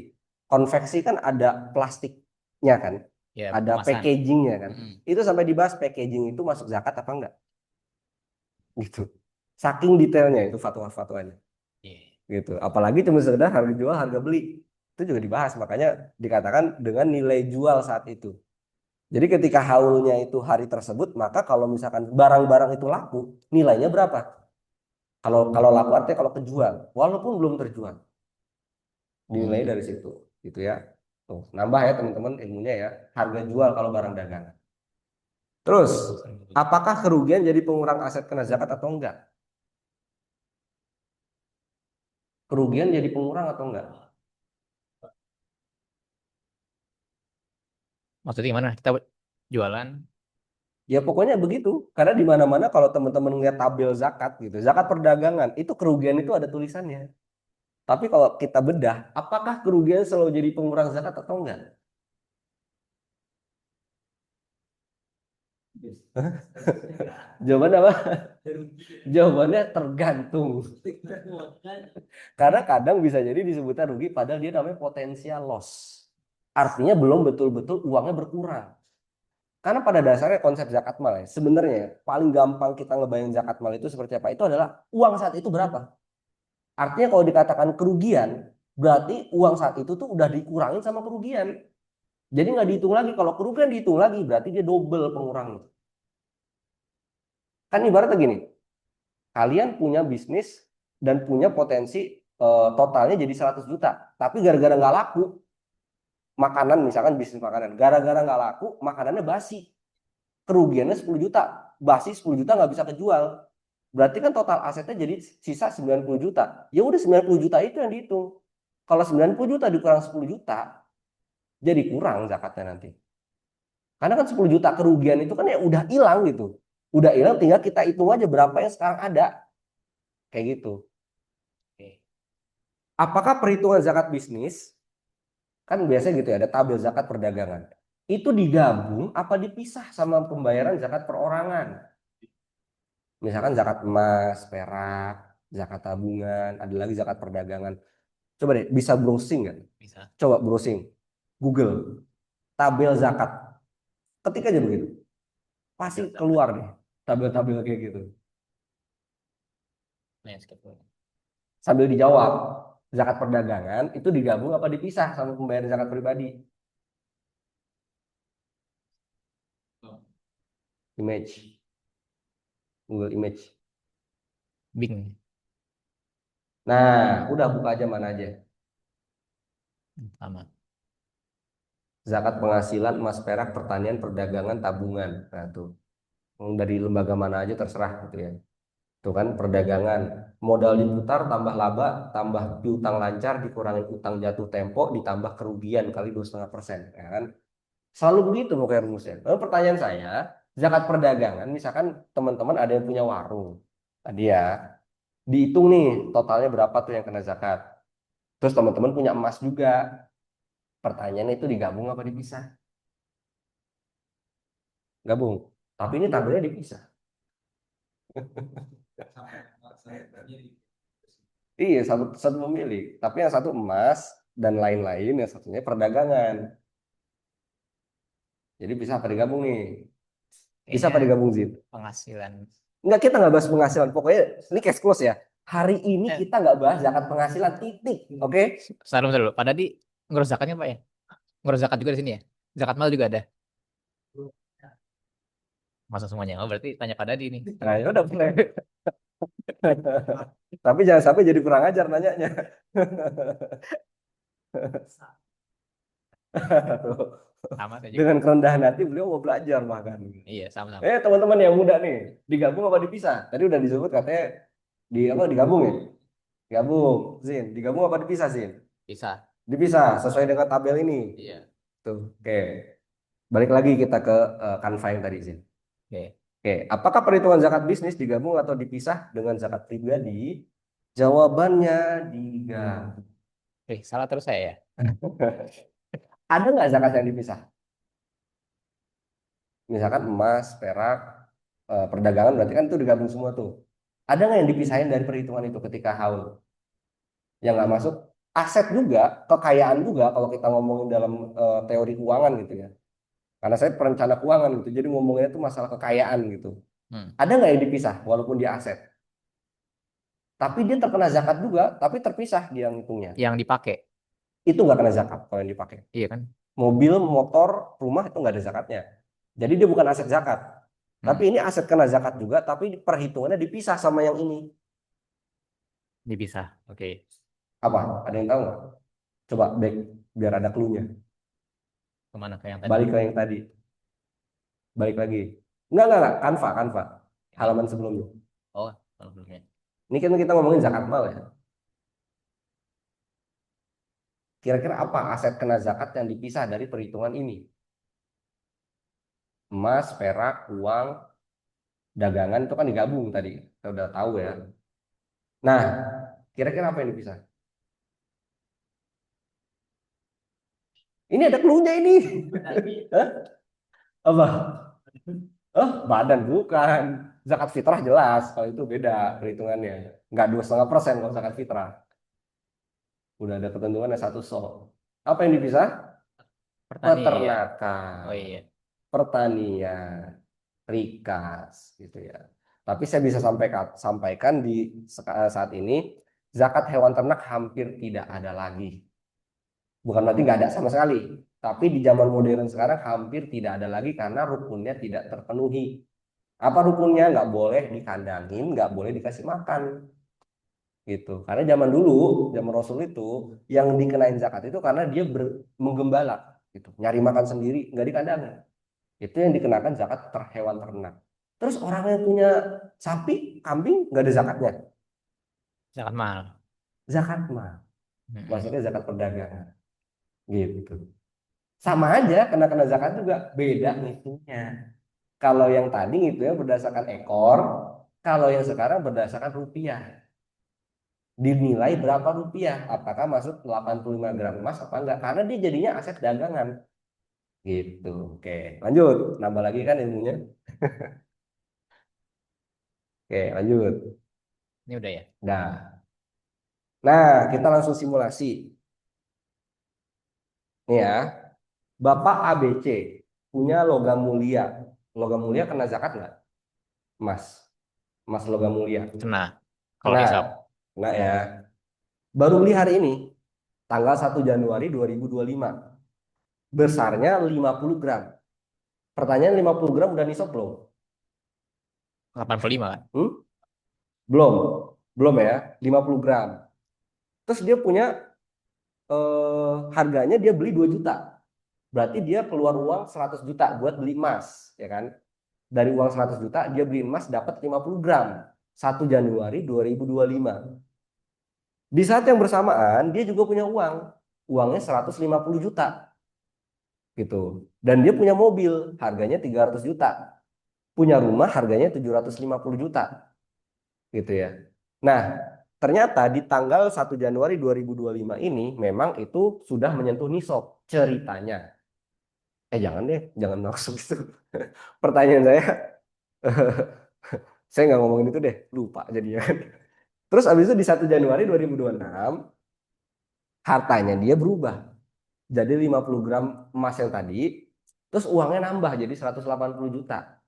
Konveksi kan ada plastiknya kan? Ya, Ada kemasan. packagingnya kan? Mm-mm. Itu sampai dibahas packaging itu masuk zakat apa enggak? Gitu. Saking detailnya itu fatwa-fatwanya. Iya. Gitu. Apalagi cuma sekedar harga jual, harga beli. Itu juga dibahas. Makanya dikatakan dengan nilai jual saat itu. Jadi ketika haulnya itu hari tersebut, maka kalau misalkan barang-barang itu laku, nilainya berapa? Kalau laku artinya kalau kejual, walaupun belum terjual, dinilai dari situ, gitu ya. Tuh, nambah ya teman-teman ilmunya ya. Harga jual kalau barang dagangan. Terus, apakah kerugian jadi pengurang aset kena zakat atau enggak? Kerugian jadi pengurang atau enggak? Maksudnya gimana? Kita jualan. Ya pokoknya begitu. Karena di mana-mana kalau teman-teman ngeliat tabel zakat gitu, zakat perdagangan, itu kerugian itu ada tulisannya. Tapi kalau kita bedah, apakah kerugian selalu jadi pengurang zakat atau enggak? Jawabannya apa? Jawabannya tergantung. Karena kadang bisa jadi disebutnya rugi padahal dia namanya potensial loss. Artinya belum betul-betul uangnya berkurang. Karena pada dasarnya konsep zakat mal ya, sebenarnya paling gampang kita ngebayang zakat mal itu seperti apa? Itu adalah uang saat itu berapa? Artinya kalau dikatakan kerugian, berarti uang saat itu tuh udah dikurangin sama kerugian. Jadi nggak dihitung lagi. Kalau kerugian dihitung lagi, berarti dia double pengurangnya. Kan ibaratnya gini, kalian punya bisnis dan punya potensi totalnya jadi 100 juta. Tapi gara-gara nggak laku, makanan misalkan bisnis makanan, gara-gara nggak laku, makanannya basi. Kerugiannya 10 juta. Basi 10 juta nggak bisa kejual. Berarti kan total asetnya jadi sisa 90 juta. Ya udah 90 juta itu yang dihitung. Kalau 90 juta dikurang 10 juta, jadi kurang zakatnya nanti. Karena kan 10 juta kerugian itu kan ya udah hilang gitu. Udah hilang, tinggal kita hitung aja berapa yang sekarang ada. Kayak gitu. Oke. Apakah perhitungan zakat bisnis, kan biasanya gitu ya, ada tabel zakat perdagangan. Itu digabung apa dipisah sama pembayaran zakat perorangan? Misalkan zakat emas, perak, zakat tabungan, ada lagi zakat perdagangan. Coba deh, bisa browsing nggak? Bisa. Coba browsing. Google, tabel zakat. Ketik aja begitu. Pasti keluar nih, tabel-tabel kayak gitu. Nah, skip dulu. Sambil dijawab, zakat perdagangan itu digabung apa dipisah sama pembayaran zakat pribadi? Image. Google Image. Bing. Nah, udah buka aja mana aja. Sama. Zakat penghasilan, emas, perak, pertanian, perdagangan, tabungan. Nah, tuh. Dari lembaga mana aja terserah gitu ya. Tuh kan perdagangan. Modal diputar, tambah laba, tambah piutang lancar, dikurangin utang jatuh tempo, ditambah kerugian kali 2,5%. Ya kan? Selalu begitu pokoknya rumusnya. Lalu pertanyaan saya, zakat perdagangan, misalkan teman-teman ada yang punya warung. Tadi ya, dihitung nih totalnya berapa tuh yang kena zakat. Terus teman-teman punya emas juga. Pertanyaannya itu digabung apa dipisah? Gabung. Tapi ini tabelnya dipisah. Iya, satu satu pemilik. Tapi yang satu emas dan lain-lain, yang satunya perdagangan. Jadi bisa apa digabung nih? Bisa apa Kayaknya digabung, Zin? penghasilan. Enggak, kita nggak bahas penghasilan. Pokoknya ini cash close ya. Hari ini Eh. kita nggak bahas zakat penghasilan, titik. Oke? Salam dulu. Pak Dadi ngurus zakatnya Pak ya? Ngurus zakat juga di sini ya? Zakat mal juga ada. Masa semuanya? Oh berarti tanya Pak Dadi nih. Nah, ya udah boleh. Tapi jangan sampai jadi kurang ajar nanyanya. Sama saya juga. Dengan kerendahan hati beliau mau belajar bahkan. Iya sama-sama. Teman-teman yang muda nih, digabung apa dipisah? Tadi udah disebut katanya di apa digabung ya? Digabung, Zin. Digabung apa dipisah, Zin? Bisa. Dipisah sesuai dengan tabel ini. Iya. Tuh, oke. Balik lagi kita ke Canva yang tadi, Zin. Oke. Oke, apakah perhitungan zakat bisnis digabung atau dipisah dengan zakat pribadi? Jawabannya digabung. Salah terus saya ya? Ada nggak zakat yang dipisah? Misalkan emas, perak, perdagangan berarti kan itu digabung semua tuh. Ada nggak yang dipisahin dari perhitungan itu ketika haul? Yang nggak masuk aset juga, kekayaan juga kalau kita ngomongin dalam teori keuangan gitu ya. Karena saya perencana keuangan gitu, jadi ngomongnya itu masalah kekayaan gitu. Ada nggak yang dipisah walaupun dia aset? Tapi dia terkena zakat juga, tapi terpisah dia ngitungnya. Yang dipakai. Itu nggak kena zakat kalau yang dipakai. Iya kan? Mobil, motor, rumah itu nggak ada zakatnya. Jadi dia bukan aset zakat. Tapi ini aset kena zakat juga, tapi perhitungannya dipisah sama yang ini. Dipisah. Oke. Apa? Ada yang tahu nggak? Coba back biar ada clue-nya. Kemana ke yang tadi? Balik ke yang tadi. Balik lagi. Enggak. Canva. Halaman sebelumnya. Oh, sebelumnya. Ini kan kita ngomongin zakat mal ya. Kira-kira apa aset kena zakat yang dipisah dari perhitungan ini? Emas, perak, uang, dagangan itu kan digabung tadi. Kita udah tahu ya. Nah, kira-kira apa yang dipisah? Ini ada clue-nya ini. Hah? Apa? Badan bukan. Zakat fitrah jelas. Kalau itu beda perhitungannya. Nggak 2,5% kalau zakat fitrah. Udah ada ketentuannya satu so. Apa yang dipisah? Peternakan. Oh iya. Pertanian. Rikas gitu ya. Tapi saya bisa sampaikan di saat ini zakat hewan ternak hampir tidak ada lagi. Bukan berarti nggak ada sama sekali, tapi di zaman modern sekarang hampir tidak ada lagi karena rukunnya tidak terpenuhi. Apa rukunnya? Nggak boleh dikandangin, nggak boleh dikasih makan, gitu. Karena zaman dulu, zaman Rasul itu yang dikenain zakat itu karena dia menggembala, gitu, nyari makan sendiri, nggak dikandangin. Itu yang dikenakan zakat hewan ternak. Terus orang yang punya sapi, kambing nggak ada zakatnya. Zakat mahal. Zakat mah, Mm-mm. maksudnya zakat perdagangan, gitu. Sama aja, kena zakat juga beda ngitungnya. Kalau yang tadi ngitungnya berdasarkan ekor, kalau yang sekarang berdasarkan rupiah. Dinilai berapa rupiah? Apakah masuk 85 gram emas apa enggak? Karena dia jadinya aset dagangan. Gitu. Oke, lanjut. Nambah lagi kan ilmunya? Oke, lanjut. Ini udah ya. Nah, nah kita langsung simulasi. Nih ya, Bapak ABC punya logam mulia. Logam mulia kena zakat nggak? Emas. Emas logam mulia. Kena. Kalau Kena. hisap. Kena ya. Baru beli hari ini, tanggal 1 Januari 2025. Besarnya 50 gram. Pertanyaan 50 gram udah nisab belum? 85 kan? Hmm? Belum. Belum ya, 50 gram. Terus dia punya harganya dia beli 2 juta. Berarti dia keluar uang 100 juta buat beli emas, ya kan? Dari uang 100 juta dia beli emas dapat 50 gram. 1 Januari 2025. Di saat yang bersamaan dia juga punya uang. Uangnya 150 juta gitu. Dan dia punya mobil, harganya 300 juta. Punya rumah harganya 750 juta gitu ya. Nah, ternyata di tanggal 1 Januari 2025 ini memang itu sudah menyentuh nisab ceritanya. Jangan deh, jangan langsung itu. Pertanyaan saya, saya nggak ngomongin itu deh, lupa jadinya. Terus abis itu di 1 Januari 2026 hartanya dia berubah jadi 50 gram emas yang tadi, terus uangnya nambah jadi 180 juta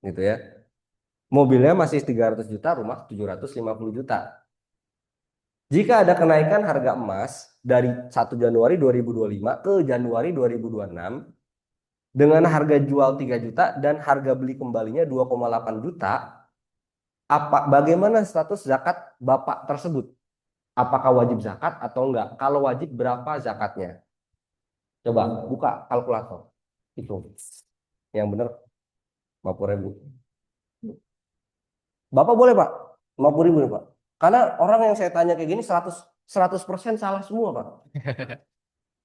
gitu ya. Mobilnya masih 300 juta, rumah 750 juta. Jika ada kenaikan harga emas dari 1 Januari 2025 ke Januari 2026 dengan harga jual 3 juta dan harga beli kembalinya 2,8 juta, bagaimana status zakat Bapak tersebut? Apakah wajib zakat atau enggak? Kalau wajib berapa zakatnya? Coba buka kalkulator. Hitung. Yang benar 50.000. Bapak boleh Pak? 50.000 nih Pak. Karena orang yang saya tanya kayak gini 100% salah semua Pak.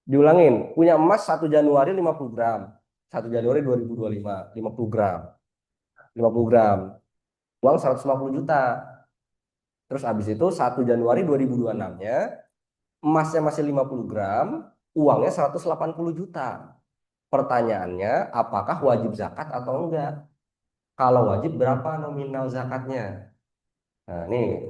Diulangin, punya emas 1 Januari 50 gram. 1 Januari 2025, 50 gram. 50 gram. Uang 150 juta. Terus habis itu 1 Januari 2026-nya, emasnya masih 50 gram, uangnya 180 juta. Pertanyaannya, apakah wajib zakat atau enggak? Kalau wajib, berapa nominal zakatnya? Nah, nih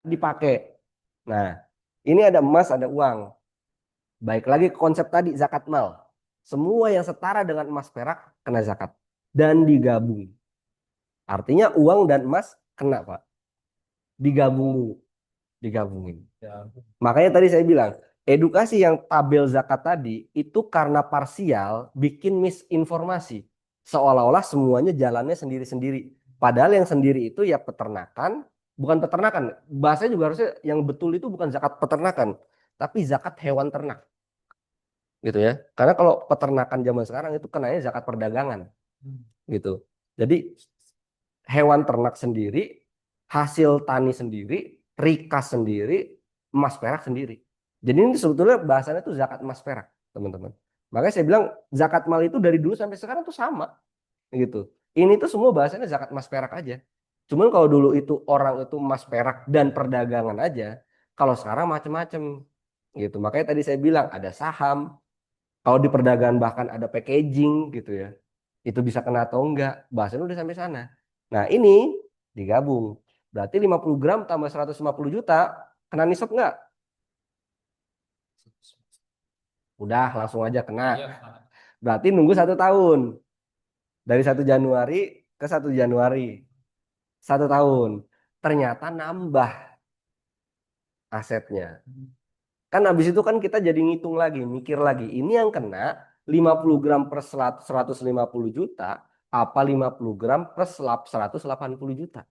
dipakai. Nah, ini ada emas, ada uang. Baik lagi ke konsep tadi zakat mal. Semua yang setara dengan emas perak kena zakat dan digabung. Artinya uang dan emas kena, Pak. Digabung dulu, digabungin. Makanya tadi saya bilang, edukasi yang tabel zakat tadi itu karena parsial bikin misinformasi. Seolah-olah semuanya jalannya sendiri-sendiri. Padahal yang sendiri itu ya peternakan, bukan peternakan. Bahasanya juga harusnya yang betul itu bukan zakat peternakan, tapi zakat hewan ternak. Gitu ya. Karena kalau peternakan zaman sekarang itu kenanya zakat perdagangan. Gitu. Jadi hewan ternak sendiri, hasil tani sendiri, rikas sendiri, emas perak sendiri. Jadi ini sebetulnya bahasanya tuh zakat emas perak, teman-teman. Makanya saya bilang zakat mal itu dari dulu sampai sekarang tuh sama, gitu. Ini tuh semua bahasanya zakat emas perak aja. Cuman kalau dulu itu orang itu emas perak dan perdagangan aja, kalau sekarang macam-macam, gitu. Makanya tadi saya bilang ada saham, kalau di perdagangan bahkan ada packaging, gitu ya. Itu bisa kena atau enggak, bahasanya udah sampai sana. Nah ini digabung. Berarti 50 gram tambah 150 juta, kena nisab enggak? Udah langsung aja kena. Berarti nunggu 1 tahun. Dari 1 Januari ke 1 Januari. 1 tahun. Ternyata nambah asetnya. Kan habis itu kan kita jadi ngitung lagi, mikir lagi. Ini yang kena 50 gram per 150 juta, apa 50 gram per 180 juta?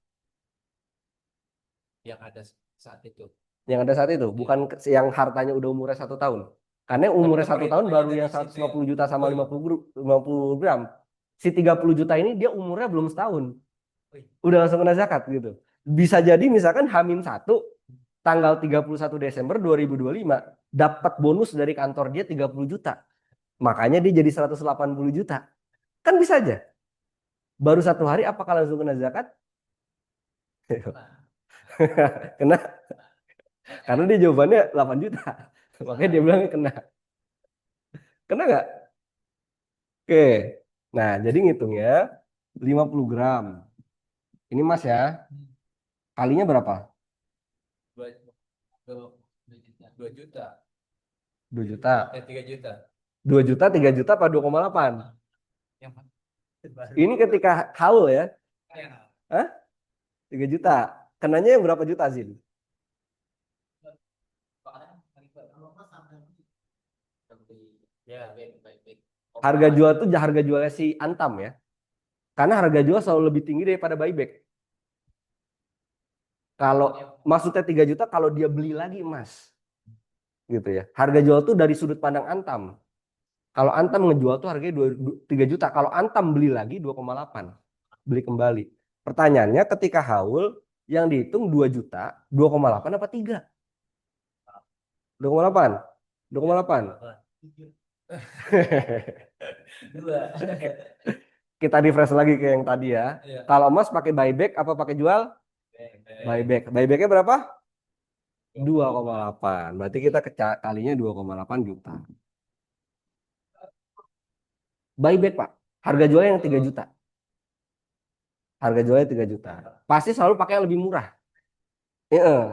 Yang ada saat itu. Yang ada saat itu, bukan yang hartanya udah umurnya 1 tahun. Karena umurnya 1 tahun baru yang 150 juta sama 50 gram. Si 30 juta ini dia umurnya belum setahun. Udah langsung kena zakat gitu. Bisa jadi misalkan H-1 tanggal 31 Desember 2025 dapat bonus dari kantor dia 30 juta. Makanya dia jadi 180 juta. Kan bisa aja. Baru 1 hari apakah langsung kena zakat? Kena. Karena dia jawabannya 8 juta. Makanya dia bilang kena. Kena nggak? Oke. Nah, jadi ngitung ya. 50 gram. Ini mas ya. Kalinya berapa? 2 juta. 2 juta. 3 juta. 2 juta, 3 juta apa 2,8? Ini ketika haul ya. Hah? 3 juta. Kenanya yang berapa juta, Zin? Harga jual itu harga jualnya si Antam ya. Karena harga jual selalu lebih tinggi daripada buyback. Kalau maksudnya 3 juta kalau dia beli lagi emas. Gitu ya. Harga jual tuh dari sudut pandang Antam. Kalau Antam ngejual tuh harganya 3 juta. Kalau Antam beli lagi 2,8. Beli kembali. Pertanyaannya ketika haul yang dihitung 2 juta, 2,8 apa 3? 2,8. 2,8. Kita refresh lagi ke yang tadi ya. Kalau emas pakai buyback apa pakai jual? Buyback. Buybacknya berapa? 2,8. Berarti kita kalinya 2,8 juta. Buyback, Pak. Harga jualnya yang 3 juta. Harga jualnya 3 juta. Pasti selalu pakai yang lebih murah.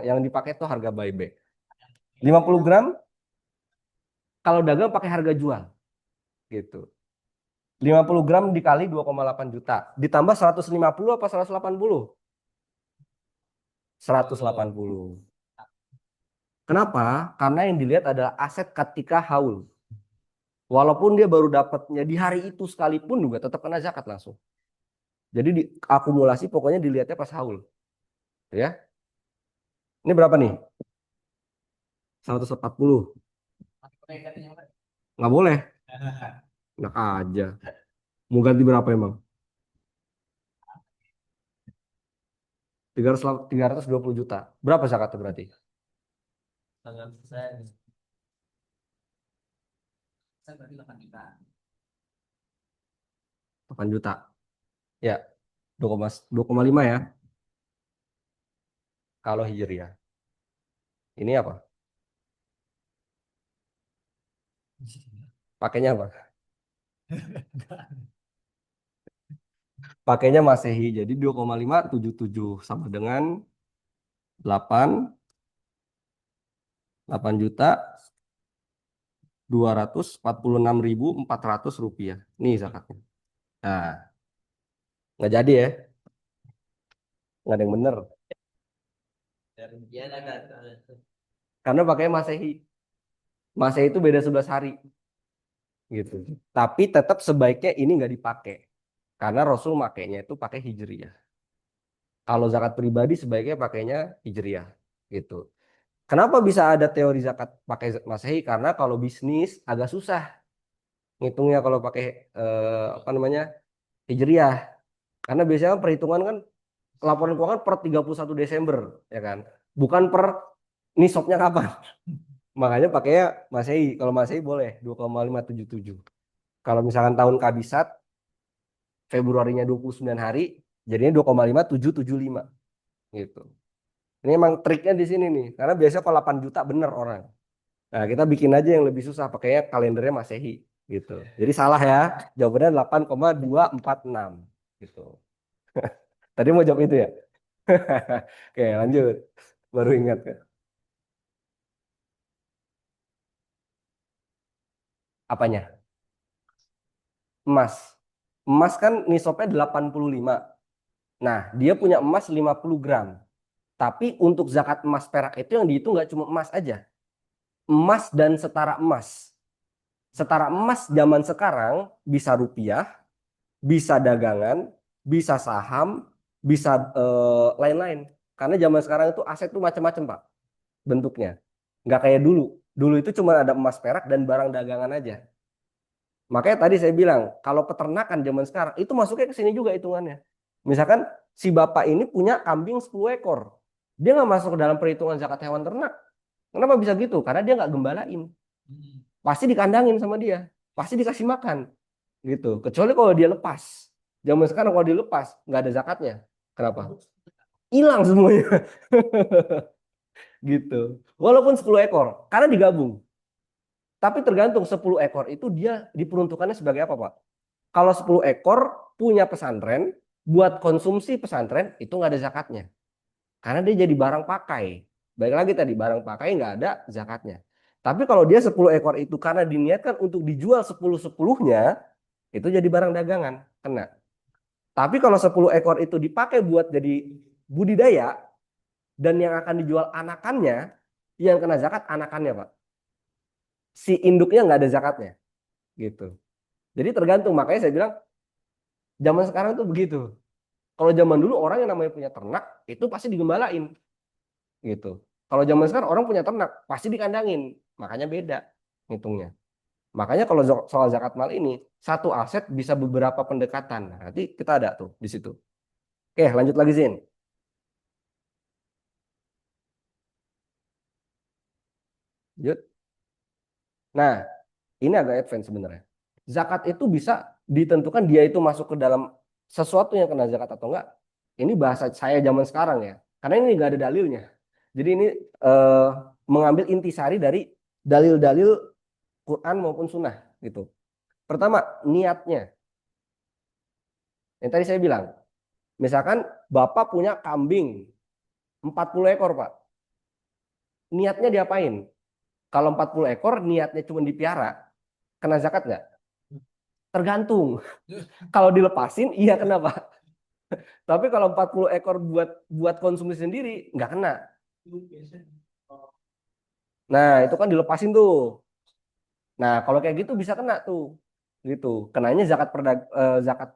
Yang dipakai tuh harga buyback. 50 gram kalau dagang pakai harga jual. Gitu. 50 gram dikali 2,8 juta. Ditambah 150 apa 180? 180. Kenapa? Karena yang dilihat adalah aset ketika haul. Walaupun dia baru dapatnya di hari itu sekalipun juga tetap kena zakat langsung. Jadi akumulasi pokoknya dilihatnya pas haul. Ya. Ini berapa nih? 140. Nggak boleh. Enak aja. Mau ganti berapa emang? 320 juta. Berapa zakatnya berarti? Saya berarti 8 juta. 8 juta. Ya, 2,5 ya. Kalau hijriah. Ini apa? Pakainya apa? Pakainya Masehi. Jadi 2,577 sama dengan 8.246.400 rupiah. Nih zakatnya. Nah, nggak jadi ya? Nggak ada yang bener. Karena pakai Masehi. Masehi itu beda 11 hari. Gitu. Tapi tetap sebaiknya ini nggak dipakai. Karena Rasul makainya itu pakai Hijriyah. Kalau zakat pribadi sebaiknya pakainya Hijriyah. Gitu. Kenapa bisa ada teori zakat pakai Masehi? Karena kalau bisnis agak susah ngitungnya kalau pakai apa namanya Hijriyah. Karena biasanya kan perhitungan kan laporan keuangan per 31 Desember ya kan. Bukan per nisabnya kapan. Makanya pakainya Masehi. Kalau Masehi boleh 2,577. Kalau misalkan tahun kabisat Februarinya 29 hari, jadinya 2,5775 gitu. Ini emang triknya di sini nih. Karena biasanya kalau 8 juta bener orang. Nah, kita bikin aja yang lebih susah pakainya kalendernya Masehi gitu. Jadi salah ya. Jawabannya 8,246 gitu. Tadi mau jawab itu ya? Oke, lanjut. Baru ingat ya. Apanya? Emas. Emas kan nisabnya 85. Nah, dia punya emas 50 gram. Tapi untuk zakat emas perak itu yang dihitung nggak cuma emas aja. Emas dan setara emas. Setara emas zaman sekarang bisa rupiah, bisa dagangan, bisa saham, bisa lain-lain. Karena zaman sekarang itu aset itu macam-macam, Pak, bentuknya. Nggak kayak dulu. Dulu itu cuma ada emas perak dan barang dagangan aja. Makanya tadi saya bilang, kalau peternakan zaman sekarang, itu masuknya ke sini juga hitungannya. Misalkan si bapak ini punya kambing 10 ekor. Dia nggak masuk ke dalam perhitungan zakat hewan ternak. Kenapa bisa gitu? Karena dia nggak gembalain. Pasti dikandangin sama dia. Pasti dikasih makan. Gitu. Kecuali kalau dia lepas. Zaman sekarang kalau dilepas, nggak ada zakatnya. Kenapa? Hilang semuanya. Gitu. Walaupun 10 ekor. Karena digabung. Tapi tergantung 10 ekor itu dia diperuntukannya sebagai apa, Pak? Kalau 10 ekor punya pesantren, buat konsumsi pesantren, itu nggak ada zakatnya. Karena dia jadi barang pakai. Baik lagi tadi, barang pakai nggak ada zakatnya. Tapi kalau dia 10 ekor itu karena diniatkan untuk dijual 10-10-nya, itu jadi barang dagangan, kena. Tapi kalau 10 ekor itu dipakai buat jadi budidaya, dan yang akan dijual anakannya, yang kena zakat anakannya, Pak. Si induknya nggak ada zakatnya. Gitu. Jadi tergantung, makanya saya bilang, zaman sekarang tuh begitu. Kalau zaman dulu orang yang namanya punya ternak, itu pasti digembalain. Gitu. Kalau zaman sekarang orang punya ternak, pasti dikandangin. Makanya beda ngitungnya. Makanya kalau soal zakat mal ini, satu aset bisa beberapa pendekatan. Nah, nanti kita ada tuh di situ. Oke, lanjut lagi Zin. Lanjut. Nah, ini agak advance sebenarnya. Zakat itu bisa ditentukan dia itu masuk ke dalam sesuatu yang kena zakat atau enggak. Ini bahasa saya zaman sekarang ya. Karena ini nggak ada dalilnya. Jadi ini mengambil intisari dari dalil-dalil Quran maupun Sunnah gitu. Pertama, niatnya. Yang tadi saya bilang, misalkan Bapak punya kambing 40 ekor, Pak. Niatnya diapain? Kalau 40 ekor niatnya cuma dipiara, kena zakat nggak? Tergantung. Kalau dilepasin, iya kena, Pak. Tapi kalau 40 ekor buat konsumsi sendiri, nggak kena. Nah, itu kan dilepasin tuh. Nah, kalau kayak gitu bisa kena tuh. Gitu. Kenanya zakat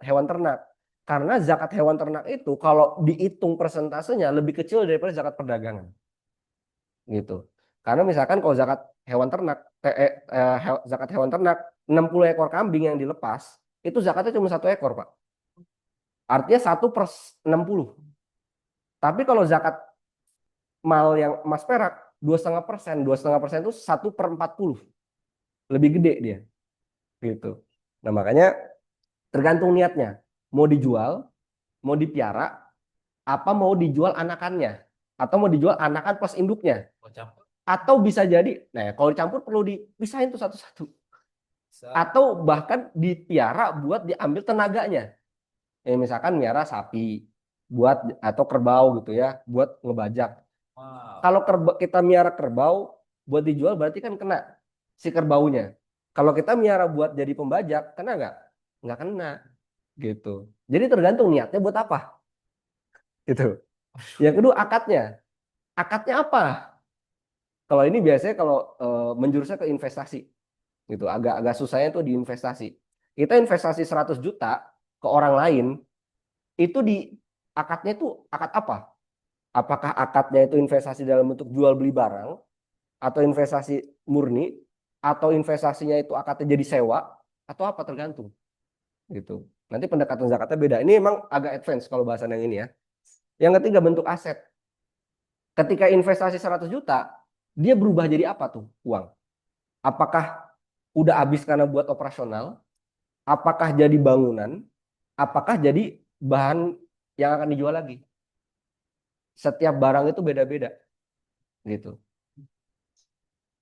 hewan ternak. Karena zakat hewan ternak itu kalau dihitung persentasenya lebih kecil daripada zakat perdagangan. Gitu. Karena misalkan kalau zakat hewan ternak 60 ekor kambing yang dilepas, itu zakatnya cuma 1 ekor, Pak. Artinya 1/60. Tapi kalau zakat mal yang emas perak 2,5%, 2,5% itu 1/40. Lebih gede dia. Gitu. Nah, makanya tergantung niatnya. Mau dijual, mau dipiara, apa mau dijual anakannya, atau mau dijual anakan plus induknya, atau bisa jadi, nah kalau dicampur perlu dipisahin tuh satu-satu, atau bahkan dipiara buat diambil tenaganya, misalkan miara sapi buat atau kerbau gitu ya, buat ngebajak, Kalau kita miara kerbau buat dijual berarti kan kena si kerbaunya. Kalau kita miara buat jadi pembajak, kena nggak? Nggak kena, gitu. Jadi tergantung niatnya buat apa, gitu. Yang kedua akadnya. Akadnya apa? Kalau ini biasanya kalau menjurusnya ke investasi, gitu. Agak susahnya tuh di investasi. Kita investasi 100 juta ke orang lain, itu di akadnya itu akad apa? Apakah akadnya itu investasi dalam bentuk jual beli barang, atau investasi murni, atau investasinya itu akadnya jadi sewa, atau apa, tergantung, gitu. Nanti pendekatan zakatnya beda. Ini emang agak advance kalau bahasan yang ini ya. Yang ketiga, bentuk aset. Ketika investasi 100 juta, dia berubah jadi apa tuh uang? Apakah udah habis karena buat operasional? Apakah jadi bangunan? Apakah jadi bahan yang akan dijual lagi? Setiap barang itu beda-beda, gitu.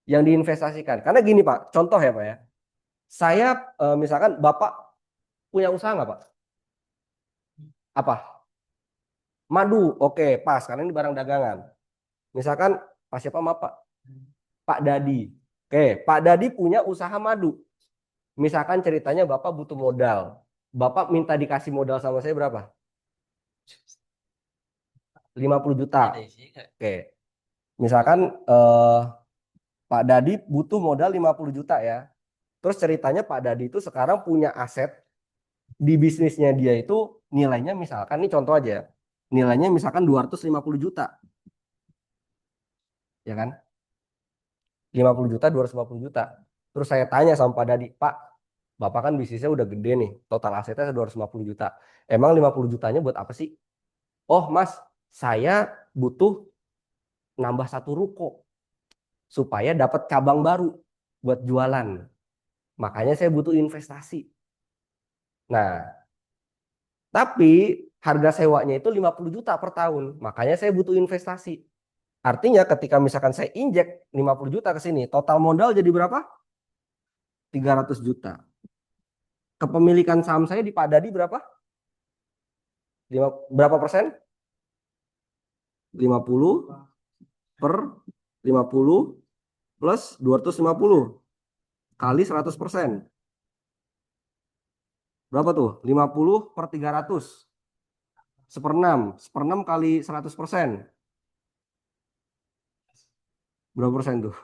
Yang diinvestasikan. Karena gini Pak, contoh ya Pak ya. Saya misalkan Bapak punya usaha nggak Pak? Apa? Madu, oke, pas. Karena ini barang dagangan. Misalkan Pak siapa Pak? Pak Dadi. Oke, Pak Dadi punya usaha madu. Misalkan ceritanya Bapak butuh modal. Bapak minta dikasih modal sama saya berapa? 50 juta. Oke. Misalkan Pak Dadi butuh modal 50 juta ya. Terus ceritanya Pak Dadi itu sekarang punya aset di bisnisnya dia itu nilainya misalkan, ini contoh aja ya. Nilainya misalkan 250 juta. Ya kan? 50 juta, 250 juta. Terus saya tanya sama Pak Dadi, Pak, Bapak kan bisnisnya udah gede nih, total asetnya 250 juta. Emang 50 jutanya buat apa sih? Oh Mas, saya butuh nambah satu ruko supaya dapat cabang baru buat jualan. Makanya saya butuh investasi. Nah, tapi harga sewanya itu 50 juta per tahun. Makanya saya butuh investasi. Artinya ketika misalkan saya injek 50 juta ke sini, total modal jadi berapa? 300 juta. Kepemilikan saham saya di Pak Dadi berapa? Berapa persen? 50 per 50 plus 250 kali 100%. Berapa tuh? 50 per 300. Seperenam. Seperenam kali 100%. Berapa persen tuh?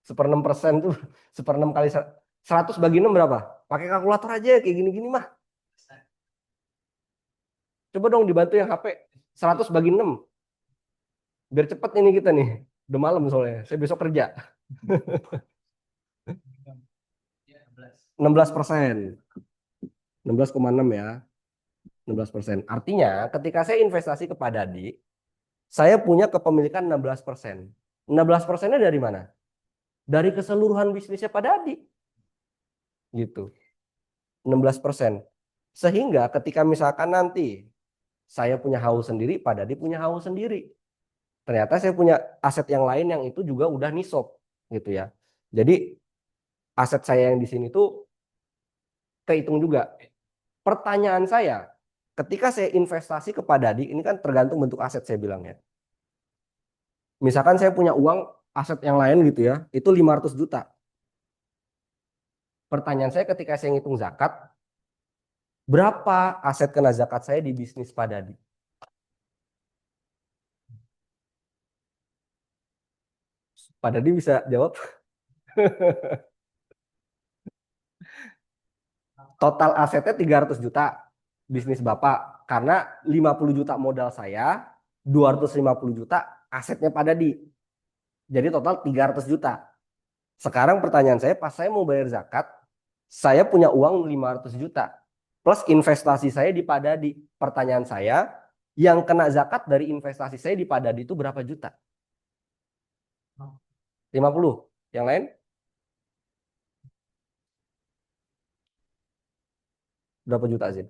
Seperenam persen tuh. Seperenam kali 100 bagi 6 berapa? Pakai kalkulator aja kayak gini-gini mah. Coba dong dibantu yang HP. 100 bagi 6. Biar cepet ini kita nih. Udah malam soalnya. Saya besok kerja. 16%. 16,6 ya. 16%. Artinya ketika saya investasi ke Pak Dadi, saya punya kepemilikan 16%. 16%-nya dari mana? Dari keseluruhan bisnisnya Pak Dadi. Gitu. 16%. Sehingga ketika misalkan nanti saya punya haul sendiri, Pak Dadi punya haul sendiri. Ternyata saya punya aset yang lain yang itu juga udah nisab gitu ya. Jadi aset saya yang di sini tuh kehitung juga. Pertanyaan saya, ketika saya investasi ke Pak Dadi, ini kan tergantung bentuk aset saya bilang ya. Misalkan saya punya uang aset yang lain gitu ya, itu 500 juta. Pertanyaan saya ketika saya ngitung zakat, berapa aset kena zakat saya di bisnis Pak Dadi? Pak Dadi bisa jawab? Total asetnya 300 juta bisnis Bapak. Karena 50 juta modal saya, 250 juta asetnya Pak Dadi. Jadi total 300 juta. Sekarang pertanyaan saya, pas saya mau bayar zakat, saya punya uang 500 juta. Plus investasi saya di Pak Dadi. Pertanyaan saya, yang kena zakat dari investasi saya di Pak Dadi itu berapa juta? 50. Yang lain? Berapa juta sih?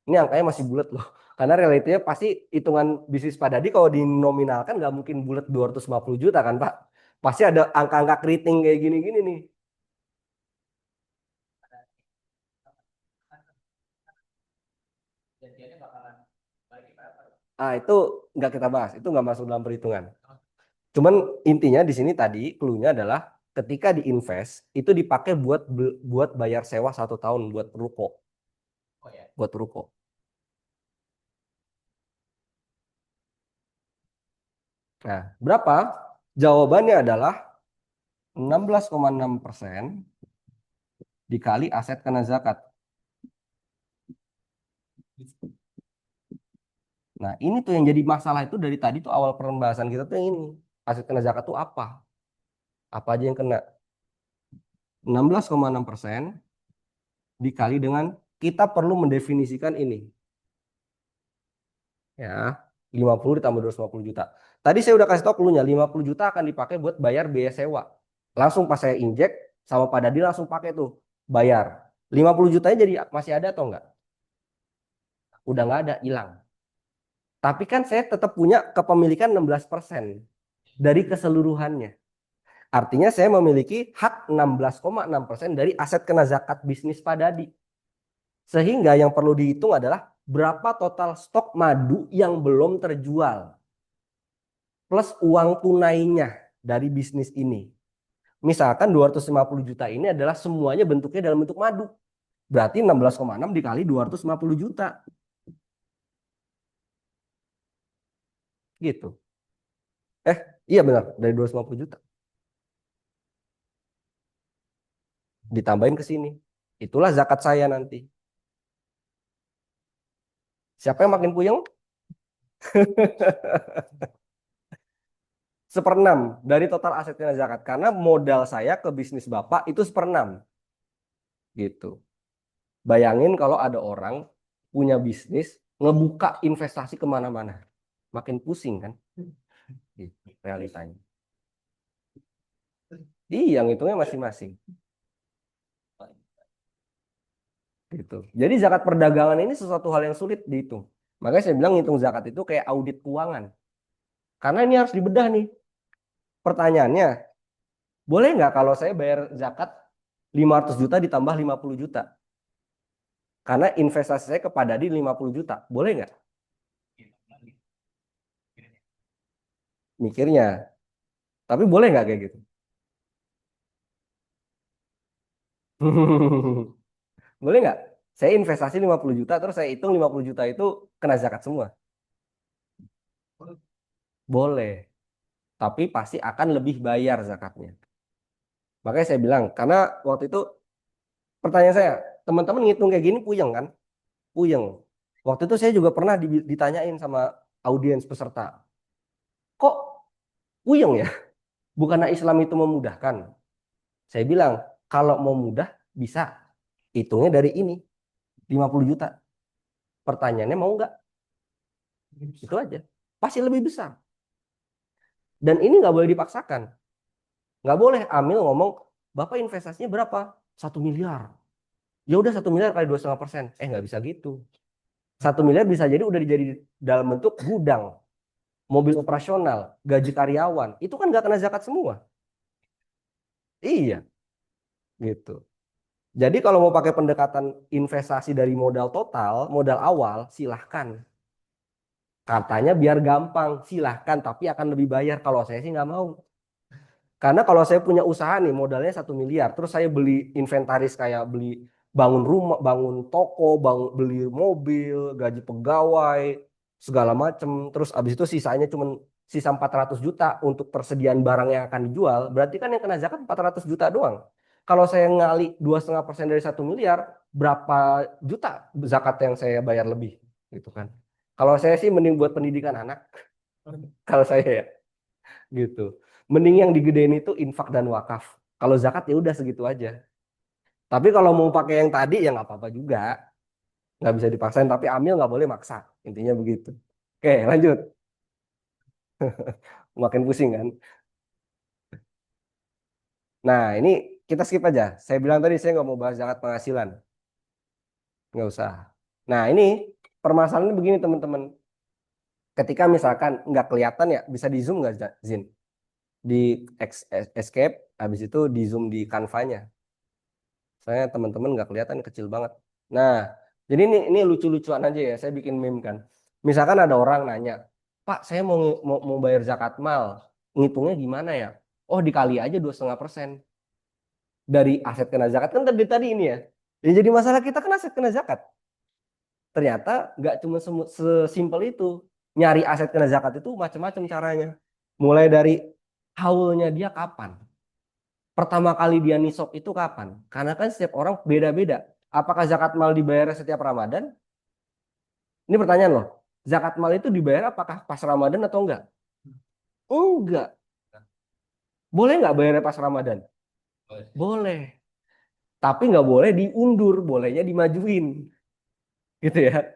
Ini angkanya masih bulat loh. Karena realitinya pasti hitungan bisnis Pak Dadi kalau dinominalkan nggak mungkin bulat 250 juta kan Pak. Pasti ada angka-angka keriting kayak gini-gini nih. Itu nggak kita bahas, itu nggak masuk dalam perhitungan. Cuman intinya di sini tadi clue-nya adalah ketika diinvest itu dipakai buat bayar sewa 1 tahun buat ruko, Oh ya. buat ruko. Nah, berapa? Jawabannya adalah 16,6% dikali aset kena zakat. Nah, ini tuh yang jadi masalah itu dari tadi tuh awal pembahasan kita tuh yang ini. Aset kena zakat tuh apa? Apa aja yang kena? 16,6% dikali dengan kita perlu mendefinisikan ini. Ya, 50 ditambah 250 juta. Tadi saya udah kasih tau clue-nya, 50 juta akan dipakai buat bayar biaya sewa. Langsung pas saya injek sama Pak Dadi langsung pakai tuh bayar. 50 jutanya jadi masih ada atau enggak? Udah nggak ada, hilang. Tapi kan saya tetap punya kepemilikan 16% dari keseluruhannya. Artinya saya memiliki hak 16,6% dari aset kena zakat bisnis Pak Dadi. Sehingga yang perlu dihitung adalah berapa total stok madu yang belum terjual. Plus uang tunainya dari bisnis ini. Misalkan 250 juta ini adalah semuanya bentuknya dalam bentuk madu. Berarti 16,6 dikali 250 juta. Gitu. Iya benar, dari 250 juta. Ditambahin ke sini. Itulah zakat saya nanti. Siapa yang makin puyeng? 1/6 dari total asetnya zakat. Karena modal saya ke bisnis Bapak itu 1/6. Gitu. Bayangin kalau ada orang punya bisnis, ngebuka investasi kemana-mana. Makin pusing kan? Gitu, realitanya. Iya, ngitungnya masing-masing. Gitu. Jadi zakat perdagangan ini sesuatu hal yang sulit dihitung. Makanya saya bilang ngitung zakat itu kayak audit keuangan. Karena ini harus dibedah nih. Pertanyaannya, boleh nggak kalau saya bayar zakat 500 juta ditambah 50 juta? Karena investasi saya kepada di 50 juta. Boleh nggak? Mikirnya. Tapi boleh nggak kayak gitu? Boleh nggak? Saya investasi 50 juta, terus saya hitung 50 juta itu kena zakat semua. Boleh. Tapi pasti akan lebih bayar zakatnya. Makanya saya bilang, karena waktu itu pertanyaan saya, teman-teman ngitung kayak gini puyeng kan? Puyeng. Waktu itu saya juga pernah ditanyain sama audiens peserta. Kok puyeng ya? Bukannya Islam itu memudahkan? Saya bilang, kalau mau mudah bisa. Hitungnya dari ini, 50 juta. Pertanyaannya mau nggak? Itu aja. Pasti lebih besar. Dan ini nggak boleh dipaksakan. Nggak boleh Amil ngomong, Bapak investasinya berapa? 1 miliar. Ya udah 1 miliar kali 2,5%. Nggak bisa gitu. 1 miliar bisa jadi udah jadi dalam bentuk gudang, mobil operasional, gaji karyawan. Itu kan nggak kena zakat semua. Iya, gitu. Jadi kalau mau pakai pendekatan investasi dari modal total, modal awal, silahkan. Katanya biar gampang, silahkan. Tapi akan lebih bayar. Kalau saya sih nggak mau. Karena kalau saya punya usaha nih, modalnya 1 miliar. Terus saya beli inventaris kayak beli bangun rumah, bangun toko, beli mobil, gaji pegawai, segala macem. Terus abis itu sisanya cuma sisa 400 juta untuk persediaan barang yang akan dijual. Berarti kan yang kena zakat 400 juta doang. Kalau saya ngali 2,5% dari 1 miliar, berapa juta zakat yang saya bayar lebih? Gitu kan. Kalau saya sih mending buat pendidikan anak. Kalau saya ya, gitu. Mending yang digedein itu infak dan wakaf. Kalau zakat ya udah segitu aja. Tapi kalau mau pakai yang tadi ya nggak apa-apa juga. Nggak bisa dipaksain. Tapi Amil nggak boleh maksa. Intinya begitu. Oke, lanjut. Makin pusing kan. Nah, ini kita skip aja. Saya bilang tadi saya nggak mau bahas zakat penghasilan. Nggak usah. Nah, ini permasalahannya begini teman-teman. Ketika misalkan nggak kelihatan ya, bisa di zoom nggak Zin? Di escape, habis itu di zoom di Canva-nya. Saya teman-teman nggak kelihatan kecil banget. Nah, jadi ini lucu-lucuan aja ya. Saya bikin meme kan. Misalkan ada orang nanya, Pak, saya mau bayar zakat mal, ngitungnya gimana ya? Oh, dikali aja 2,5% dari aset kena zakat. Kan tadi ini ya. Yang jadi masalah kita kan aset kena zakat. Ternyata nggak cuma sesimpel itu. Nyari aset kena zakat itu macam-macam caranya. Mulai dari haulnya dia kapan. Pertama kali dia nisab itu kapan? Karena kan setiap orang beda-beda. Apakah zakat mal dibayar setiap Ramadan? Ini pertanyaan loh. Zakat mal itu dibayar apakah pas Ramadan atau enggak? Enggak. Boleh nggak bayarnya pas Ramadan? Boleh. Tapi nggak boleh diundur, bolehnya dimajuin. Gitu ya.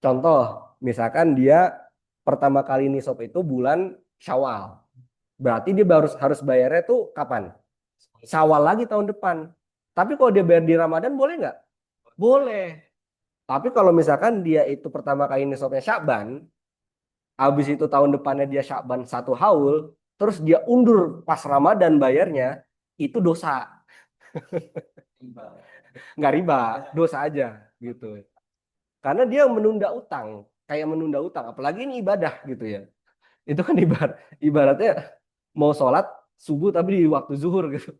Contoh, misalkan dia pertama kali nisab itu bulan Syawal. Berarti dia harus bayarnya tuh kapan? Syawal lagi tahun depan. Tapi kalau dia bayar di Ramadan boleh nggak? Boleh. Tapi kalau misalkan dia itu pertama kali nisabnya Sya'ban, habis itu tahun depannya dia Sya'ban 1 haul, terus dia undur pas Ramadan bayarnya, itu dosa. Nggak riba, dosa aja gitu. Karena dia menunda utang, kayak menunda utang, apalagi ini ibadah gitu ya. Itu kan ibaratnya mau sholat subuh tapi di waktu zuhur gitu.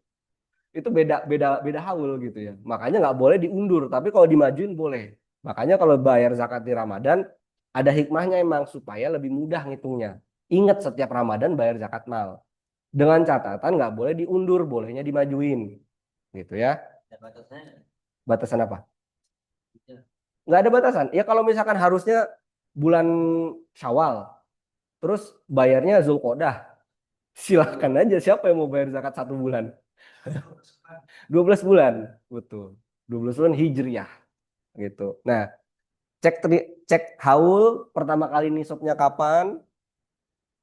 Itu beda beda beda haul gitu ya. Makanya nggak boleh diundur, tapi kalau dimajuin boleh. Makanya kalau bayar zakat di Ramadan ada hikmahnya emang supaya lebih mudah ngitungnya. Ingat setiap Ramadan bayar zakat mal. Dengan catatan nggak boleh diundur, bolehnya dimajuin. Gitu ya. Batasan apa? Nggak ada batasan. Ya kalau misalkan harusnya bulan Syawal, terus bayarnya Zulqodah, silahkan aja siapa yang mau bayar zakat 1 bulan. 12 bulan, betul. 12 bulan Hijriyah gitu. Nah, cek haul pertama kali nisabnya kapan,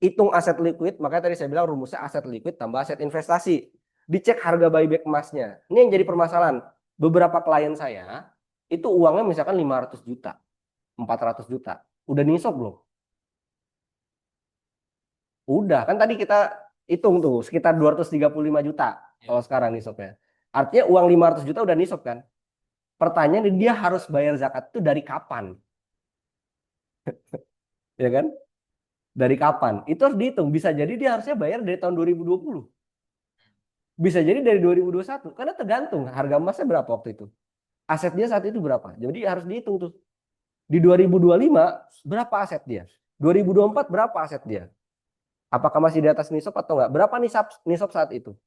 hitung aset liquid, makanya tadi saya bilang rumusnya aset liquid tambah aset investasi. Dicek harga buyback emasnya. Ini yang jadi permasalahan. Beberapa klien saya itu uangnya misalkan 500 juta, 400 juta. Udah nisab belum? Udah, kan tadi kita hitung tuh sekitar 235 juta kalau sekarang nisabnya. Artinya uang 500 juta udah nisab kan? Pertanyaan dia harus bayar zakat itu dari kapan? Ya kan? Dari kapan? Itu harus dihitung. Bisa jadi dia harusnya bayar dari tahun 2020. Bisa jadi dari 2021. Karena tergantung harga emasnya berapa waktu itu. Aset dia saat itu berapa. Jadi harus dihitung tuh. Di 2025 berapa aset dia? 2024 berapa aset dia? Apakah masih di atas nisab atau enggak? Berapa nisab saat itu?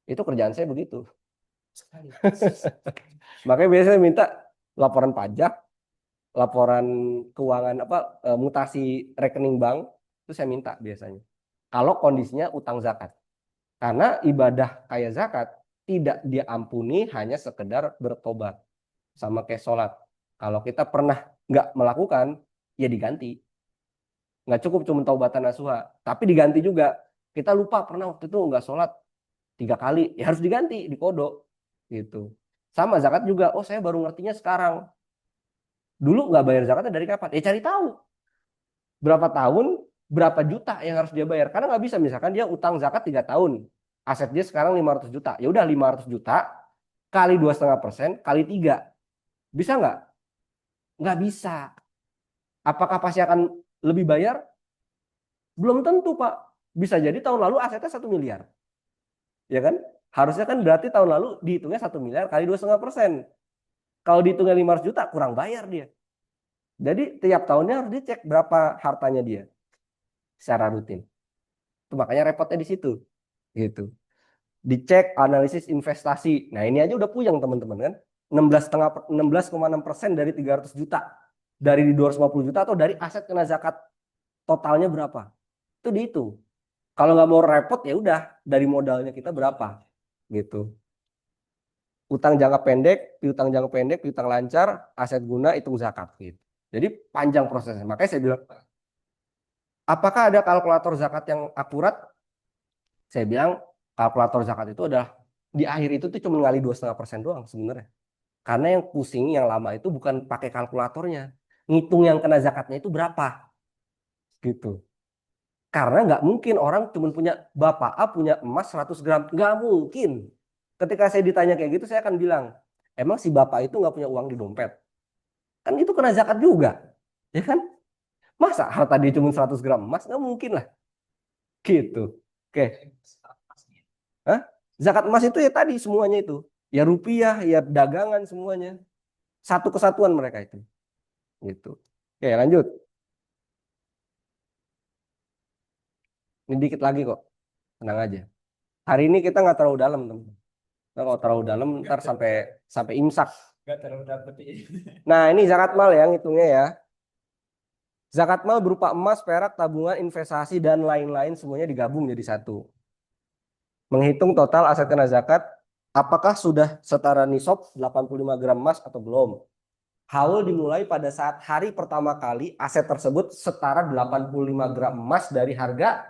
Itu kerjaan saya begitu. Makanya biasanya minta laporan pajak, laporan keuangan mutasi rekening bank, itu saya minta biasanya. Kalau kondisinya utang zakat. Karena ibadah kayak zakat tidak diampuni hanya sekedar bertobat. Sama kayak sholat. Kalau kita pernah nggak melakukan, ya diganti. Nggak cukup cuma taubatan nasuha, tapi diganti juga. Kita lupa pernah waktu itu nggak sholat 3 kali, ya harus diganti, dikodok. Gitu. Sama zakat juga, oh saya baru ngertinya sekarang. Dulu nggak bayar zakatnya dari kapan? Ya cari tahu. Berapa tahun, berapa juta yang harus dia bayar. Karena nggak bisa, misalkan dia utang zakat 3 tahun. Aset dia sekarang 500 juta. Ya udah 500 juta kali 2,5% kali 3. Bisa nggak? Nggak bisa. Apakah pasti akan lebih bayar? Belum tentu, Pak. Bisa jadi tahun lalu asetnya 1 miliar. Ya kan? Harusnya kan berarti tahun lalu dihitungnya 1 miliar kali 2,5%. Kalau dihitungnya 500 juta, kurang bayar dia. Jadi tiap tahunnya harus dicek berapa hartanya dia secara rutin. Itu makanya repotnya di situ. Gitu. Dicek analisis investasi. Nah, ini aja udah puyeng teman-teman kan. 16,6% dari 300 juta. Dari 250 juta atau dari aset kena zakat totalnya berapa? Itu dihitung. Kalau nggak mau repot ya udah dari modalnya kita berapa gitu. Utang jangka pendek, piutang lancar, aset guna, hitung zakat gitu. Jadi panjang prosesnya. Makanya saya bilang, apakah ada kalkulator zakat yang akurat? Saya bilang kalkulator zakat itu adalah di akhir itu tuh cuma ngali 2,5% doang sebenarnya. Karena yang pusing yang lama itu bukan pakai kalkulatornya, ngitung yang kena zakatnya itu berapa, gitu. Karena nggak mungkin orang cuma punya bapak A punya emas 100 gram, nggak mungkin. Ketika saya ditanya kayak gitu, saya akan bilang, emang si bapak itu nggak punya uang di dompet? Kan itu kena zakat juga, ya kan? Masa harta dia cuma 100 gram emas? Nggak mungkin lah. Gitu. Oke. Hah? Zakat emas itu ya tadi semuanya itu. Ya rupiah, ya dagangan semuanya. Satu kesatuan mereka itu. Gitu. Oke, lanjut. Ini dikit lagi kok. Tenang aja. Hari ini kita nggak terlalu dalam, teman. Kalau terlalu dalam ntar sampai imsak. Nggak terlalu dapet ini. Nah, ini zakat mal yang hitungnya ya. Zakat mal berupa emas, perak, tabungan, investasi, dan lain-lain semuanya digabung jadi satu. Menghitung total aset kena zakat, apakah sudah setara nisab 85 gram emas atau belum? Haul dimulai pada saat hari pertama kali aset tersebut setara 85 gram emas dari harga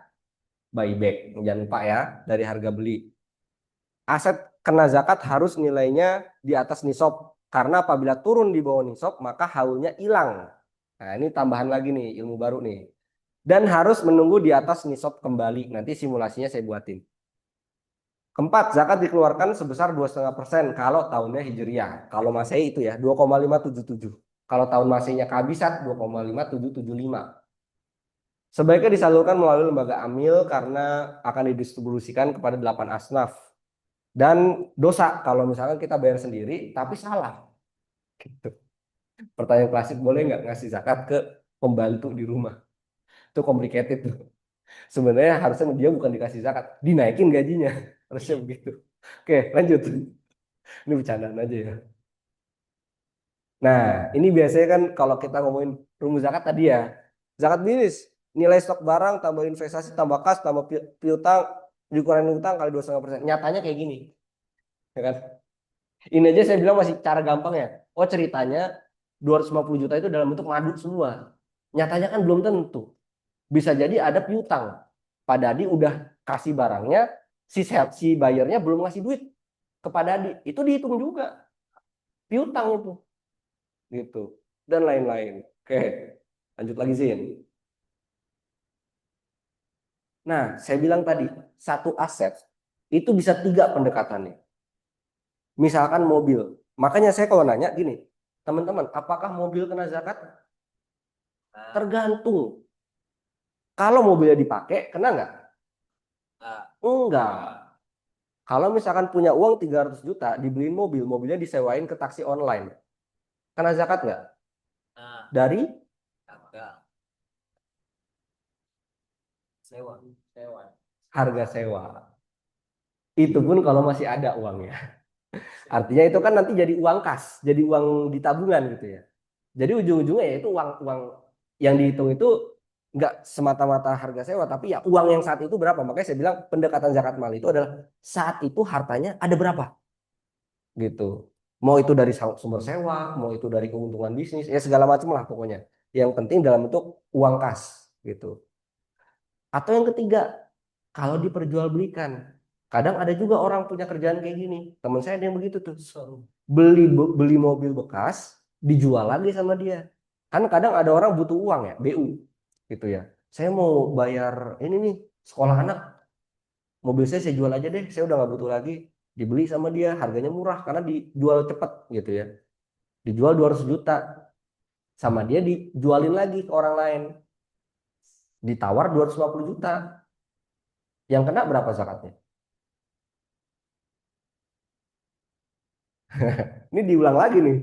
buyback. Jangan lupa ya, dari harga beli. Aset kena zakat harus nilainya di atas nisab. Karena apabila turun di bawah nisab, maka haulnya hilang. Nah, ini tambahan lagi nih, ilmu baru nih. Dan harus menunggu di atas nisab kembali. Nanti simulasinya saya buatin. Keempat, zakat dikeluarkan sebesar 2,5% kalau tahunnya Hijriah. Kalau Masehi itu ya 2,577. Kalau tahun Masehnya kehabisan 2,5775. Sebaiknya disalurkan melalui lembaga amil karena akan didistribusikan kepada 8 asnaf. Dan dosa kalau misalkan kita bayar sendiri tapi salah. Gitu. Pertanyaan klasik, boleh nggak ngasih zakat ke pembantu di rumah? Itu complicated tuh. Sebenarnya harusnya dia bukan dikasih zakat, dinaikin gajinya. Harusnya begitu. Oke, lanjut. Ini bercandaan aja ya. Nah, ini biasanya kan kalau kita ngomongin rumus zakat tadi ya. Zakat bisnis, nilai stok barang, tambah investasi, tambah kas, tambah piutang, dikurangi utang kali 2,5%. Nyatanya kayak gini. Ya kan? Ini aja saya bilang masih cara gampang ya. Oh, ceritanya 250 juta itu dalam bentuk madu semua. Nyatanya kan belum tentu. Bisa jadi ada piutang. Pak Dadi udah kasih barangnya, si bayarnya belum ngasih duit ke Pak Dadi. Itu dihitung juga. Piutang itu. Gitu. Dan lain-lain. Oke, lanjut lagi Zin. Nah, saya bilang tadi, satu aset itu bisa 3 pendekatannya. Misalkan mobil. Makanya saya kalau nanya gini, teman-teman, apakah mobil kena zakat? Tergantung. Kalau mobilnya dipakai, kena nggak? Enggak. Kalau misalkan punya uang 300 juta, dibeliin mobil, mobilnya disewain ke taksi online. Kena zakat nggak? Dari harga sewa. Itu pun kalau masih ada uangnya. Artinya itu kan nanti jadi uang kas, jadi uang di tabungan gitu ya. Jadi ujung-ujungnya ya itu uang yang dihitung itu nggak semata-mata harga sewa, tapi ya uang yang saat itu berapa. Makanya saya bilang pendekatan zakat mal itu adalah saat itu hartanya ada berapa gitu. Mau itu dari sumber sewa, mau itu dari keuntungan bisnis, ya segala macam lah pokoknya. Yang penting dalam bentuk uang kas gitu. Atau yang ketiga, kalau diperjualbelikan. Kadang ada juga orang punya kerjaan kayak gini. Teman saya ada yang begitu tuh. Beli mobil bekas, dijual lagi sama dia. Kan kadang ada orang butuh uang ya, BU gitu ya. Saya mau bayar ini nih, sekolah anak. Mobil saya jual aja deh, saya udah nggak butuh lagi. Dibeli sama dia, harganya murah karena dijual cepat gitu ya. Dijual 200 juta. Sama dia dijualin lagi ke orang lain. Ditawar 250 juta. Yang kena berapa zakatnya? Ini diulang lagi nih.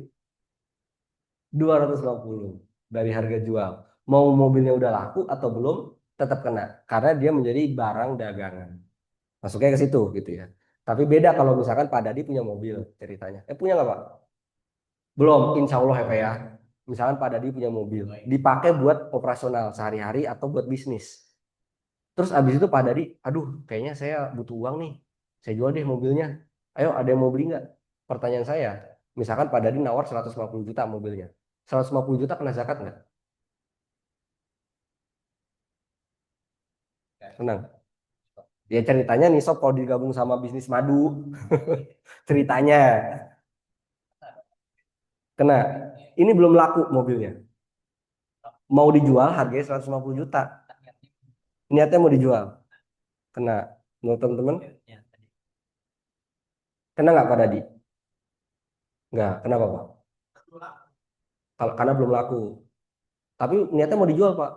250 dari harga jual. Mau mobilnya udah laku atau belum, tetap kena. Karena dia menjadi barang dagangan. Masuknya ke situ gitu ya. Tapi beda kalau misalkan Pak Dadi punya mobil ceritanya. Punya nggak Pak? Belum, insya Allah ya Pak ya. Misalkan Pak Dadi punya mobil, dipakai buat operasional sehari-hari atau buat bisnis. Terus abis itu Pak Dadi, aduh kayaknya saya butuh uang nih. Saya jual deh mobilnya. Ayo ada yang mau beli nggak? Pertanyaan saya, misalkan Pak Dadi nawar 150 juta mobilnya. 150 juta kena zakat nggak? Tenang. Ya ceritanya nih sob kalau digabung sama bisnis madu. Ceritanya. Kena. Ini belum laku mobilnya. Mau dijual harganya 150 juta. Niatnya mau dijual. Kena. Menurut teman-teman? Kena nggak Pak Dadi? Nggak. Kenapa Pak? Kalau karena belum laku. Tapi niatnya mau dijual, Pak.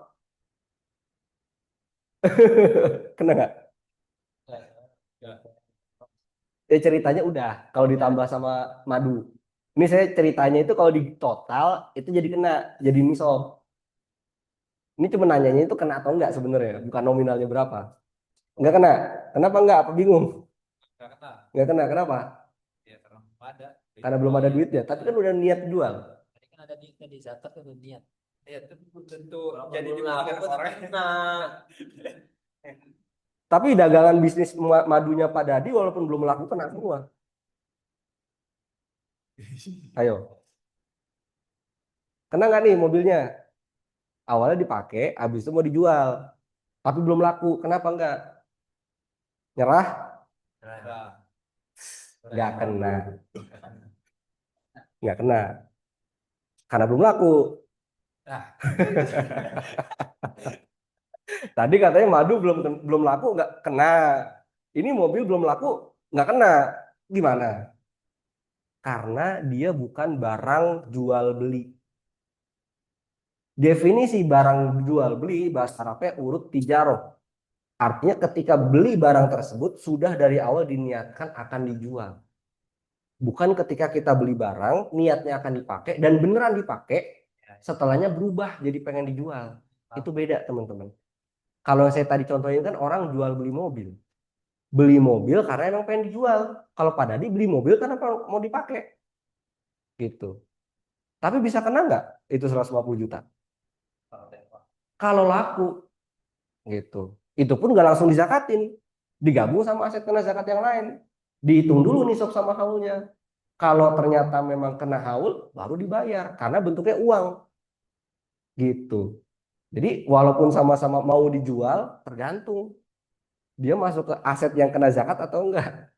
Kena nggak? Ceritanya udah, kalau ditambah sama madu. Ini saya ceritanya itu kalau di total itu jadi kena, jadi nisab. Ini cuma nanyanya itu kena atau enggak sebenarnya, bukan nominalnya berapa. Enggak kena. Kenapa enggak? Apa bingung? Enggak kena. Kenapa? Karena belum ada duitnya. Tapi kan udah niat jual. Tapi dagangan bisnis madunya Pak Dadi walaupun belum laku kena semua. Ayo. Kena nggak nih mobilnya? Awalnya dipakai, habis itu mau dijual. Tapi belum laku. Kenapa enggak? Nyerah? Nggak kena. Nggak kena. Karena belum laku. Tadi katanya madu belum laku nggak kena. Ini mobil belum laku nggak kena. Gimana? Karena dia bukan barang jual beli. Definisi barang jual beli bahasa Arabnya urut tijaroh. Artinya ketika beli barang tersebut sudah dari awal diniatkan akan dijual. Bukan ketika kita beli barang niatnya akan dipakai dan beneran dipakai setelahnya berubah jadi pengen dijual. Itu beda teman-teman. Kalau saya tadi contohin kan orang jual beli mobil. Beli mobil karena emang pengen dijual. Kalau Pak Dadi beli mobil karena mau dipakai. Gitu. Tapi bisa kena nggak itu 150 juta? Kalau laku. Gitu. Itu pun nggak langsung dizakatin. Digabung sama aset kena zakat yang lain. Dihitung dulu nisab sama haulnya. Kalau ternyata memang kena haul, baru dibayar. Karena bentuknya uang. Gitu. Jadi walaupun sama-sama mau dijual, tergantung. Dia masuk ke aset yang kena zakat atau enggak.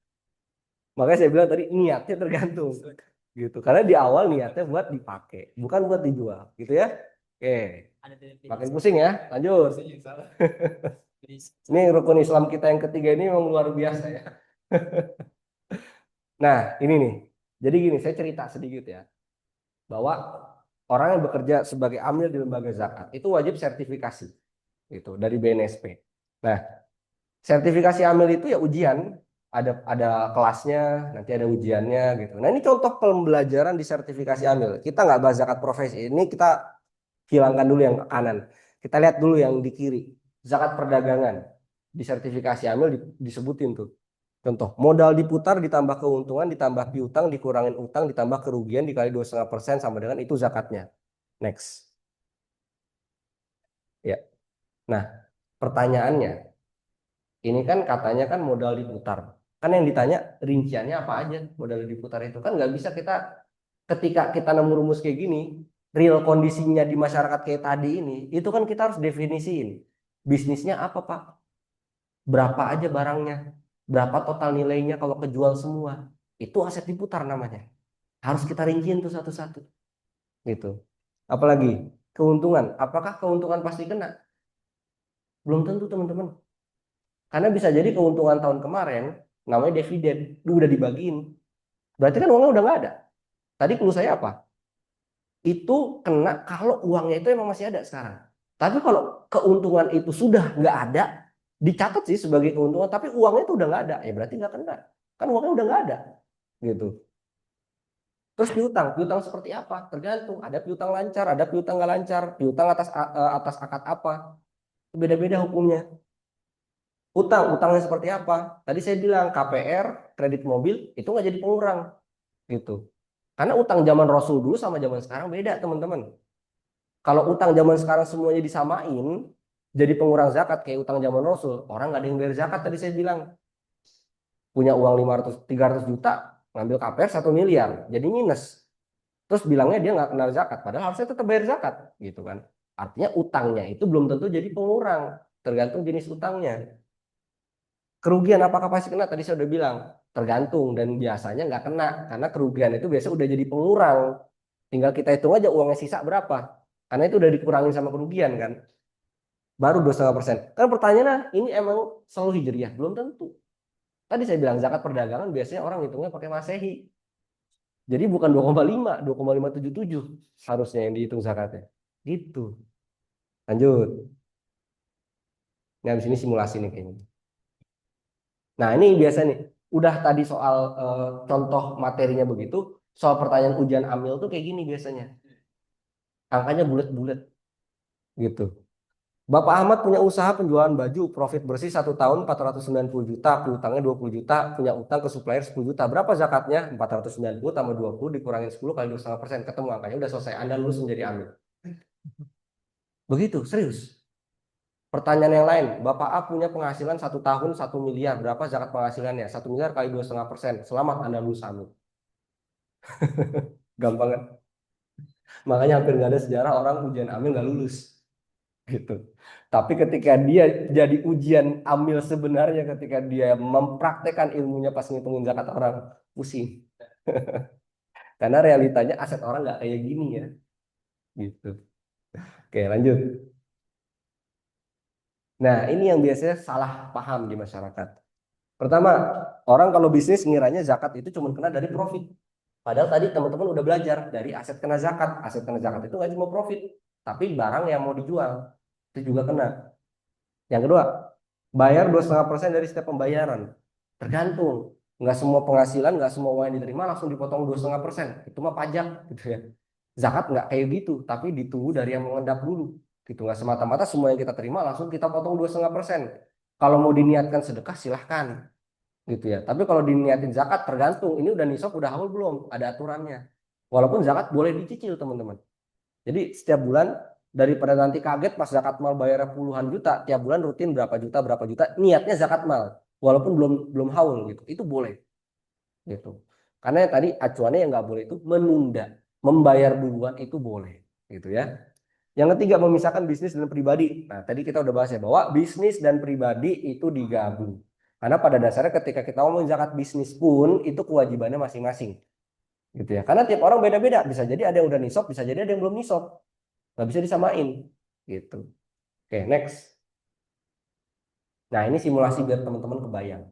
Makanya saya bilang tadi niatnya tergantung. Gitu. Karena di awal niatnya buat dipakai, bukan buat dijual. Gitu ya. Oke. Makin pusing ya. Lanjut. Ini rukun Islam kita yang ketiga ini memang luar biasa ya. Nah, ini nih. Jadi gini, saya cerita sedikit ya. Bahwa orang yang bekerja sebagai amil di lembaga zakat itu wajib sertifikasi. Gitu, dari BNSP. Nah, sertifikasi amil itu ya ujian, ada kelasnya, nanti ada ujiannya gitu. Nah, ini contoh pembelajaran di sertifikasi amil. Kita nggak bahas zakat profesi. Ini kita hilangkan dulu yang ke kanan. Kita lihat dulu yang di kiri. Zakat perdagangan. Di sertifikasi amil disebutin tuh. Contoh, modal diputar ditambah keuntungan ditambah piutang dikurangin utang ditambah kerugian dikali 2,5% sama dengan itu zakatnya. Next. Ya. Nah, pertanyaannya, ini kan katanya kan modal diputar. Kan yang ditanya rinciannya apa aja modal diputar itu. Kan nggak bisa kita ketika kita nemu rumus kayak gini, real kondisinya di masyarakat kayak tadi ini, itu kan kita harus definisiin. Bisnisnya apa, Pak? Berapa aja barangnya? Berapa total nilainya kalau kejual semua? Itu aset diputar namanya. Harus kita rinciin tuh satu-satu. Gitu. Apalagi keuntungan. Apakah keuntungan pasti kena? Belum tentu, teman-teman. Karena bisa jadi keuntungan tahun kemarin namanya dividen, udah dibagiin. Berarti kan uangnya udah nggak ada. Tadi clue saya apa? Itu kena kalau uangnya itu emang masih ada sekarang. Tapi kalau keuntungan itu sudah nggak ada, dicatat sih sebagai keuntungan, tapi uangnya itu udah nggak ada, ya berarti nggak kena. Kan uangnya udah nggak ada, gitu. Terus piutang, piutang seperti apa? Tergantung. Ada piutang lancar, ada piutang nggak lancar. Piutang atas akad apa? Beda-beda hukumnya. Utangnya seperti apa? Tadi saya bilang KPR, kredit mobil itu nggak jadi pengurang, gitu. Karena utang zaman Rasul dulu sama zaman sekarang beda, teman-teman. Kalau utang zaman sekarang semuanya disamain, jadi pengurang zakat kayak utang zaman Rasul, orang nggak ada yang bayar zakat tadi saya bilang. Punya uang 300 juta, ngambil KPR 1 miliar, jadi minus. Terus bilangnya dia nggak kenal zakat, padahal harusnya tetap bayar zakat, gitu kan. Artinya utangnya itu belum tentu jadi pengurang, tergantung jenis utangnya. Kerugian apakah pasti kena? Tadi saya udah bilang, tergantung dan biasanya nggak kena, karena kerugian itu biasa udah jadi pengurang. Tinggal kita hitung aja uangnya sisa berapa. Karena itu udah dikurangin sama kerugian kan. Baru 2,5%. Kan pertanyaannya ini emang selalu hijriah? Belum tentu. Tadi saya bilang zakat perdagangan biasanya orang hitungnya pakai Masehi. Jadi bukan 2,5, 2,577 harusnya yang dihitung zakatnya. Gitu. Lanjut. Nah, habis ini simulasi nih kayaknya. Nah, ini biasa nih. Udah tadi soal contoh materinya begitu, soal pertanyaan ujian amil tuh kayak gini biasanya. Angkanya bulat-bulat gitu. Bapak Ahmad punya usaha penjualan baju, profit bersih 1 tahun 490 juta, piutangnya 20 juta, punya utang ke supplier 10 juta. Berapa zakatnya? 490 tambah 20 dikurangin 10 kali 2,5%. Ketemu angkanya, udah selesai. Anda lulus menjadi amil. Begitu, serius. Pertanyaan yang lain, Bapak A punya penghasilan 1 tahun 1 miliar. Berapa zakat penghasilannya? 1 miliar kali 2,5%. Selamat Anda lulus amil. Gampang kan? Makanya hampir nggak ada sejarah orang ujian amil nggak lulus. Gitu. Tapi ketika dia jadi ujian amil sebenarnya, ketika dia mempraktekkan ilmunya pas ngitungin zakat orang, pusing. Karena realitanya aset orang nggak kayak gini ya. Gitu. Oke, lanjut. Nah, ini yang biasanya salah paham di masyarakat. Pertama, orang kalau bisnis ngiranya zakat itu cuma kena dari profit. Padahal tadi teman-teman udah belajar dari aset kena zakat. Aset kena zakat itu nggak cuma profit, tapi barang yang mau dijual itu juga kena. Yang kedua, bayar 2,5% dari setiap pembayaran. Tergantung. Nggak semua penghasilan, nggak semua uang yang diterima langsung dipotong 2,5%. Itu mah pajak gitu ya. Zakat nggak kayak gitu, tapi ditunggu dari yang mengendap dulu. Gitu, nggak semata-mata semua yang kita terima langsung kita potong 2,5%. Kalau mau diniatkan sedekah silahkan gitu ya. Tapi kalau diniatin zakat tergantung. Ini udah nisab udah haul belum? Ada aturannya. Walaupun zakat boleh dicicil teman-teman. Jadi setiap bulan daripada nanti kaget pas zakat mal bayar puluhan juta, tiap bulan rutin berapa juta, niatnya zakat mal. Walaupun belum belum haul gitu. Itu boleh gitu. Karena yang tadi acuannya yang nggak boleh itu menunda, membayar duluan itu boleh gitu ya. Yang ketiga, memisahkan bisnis dan pribadi. Nah, tadi kita udah bahas ya bahwa bisnis dan pribadi itu digabung. Karena pada dasarnya ketika kita ngomong zakat bisnis pun itu kewajibannya masing-masing. Gitu ya. Karena tiap orang beda-beda. Bisa jadi ada yang udah nisab, bisa jadi ada yang belum nisab. Nggak bisa disamain. Gitu. Oke, next. Nah, ini simulasi biar teman-teman kebayang.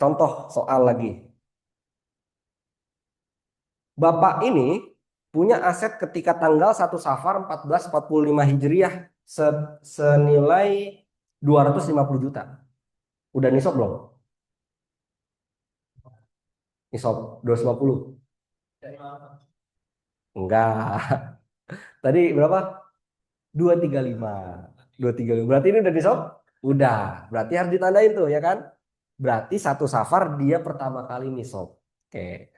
Contoh soal lagi. Bapak ini punya aset ketika tanggal 1 Safar 1445 Hijriah senilai 250 juta. Udah nisab belum? Nisab 250. Enggak. Tadi berapa? 235. 235. Berarti ini udah nisab? Udah. Berarti harus ditandain tuh ya kan? Berarti 1 Safar dia pertama kali nisab. Oke.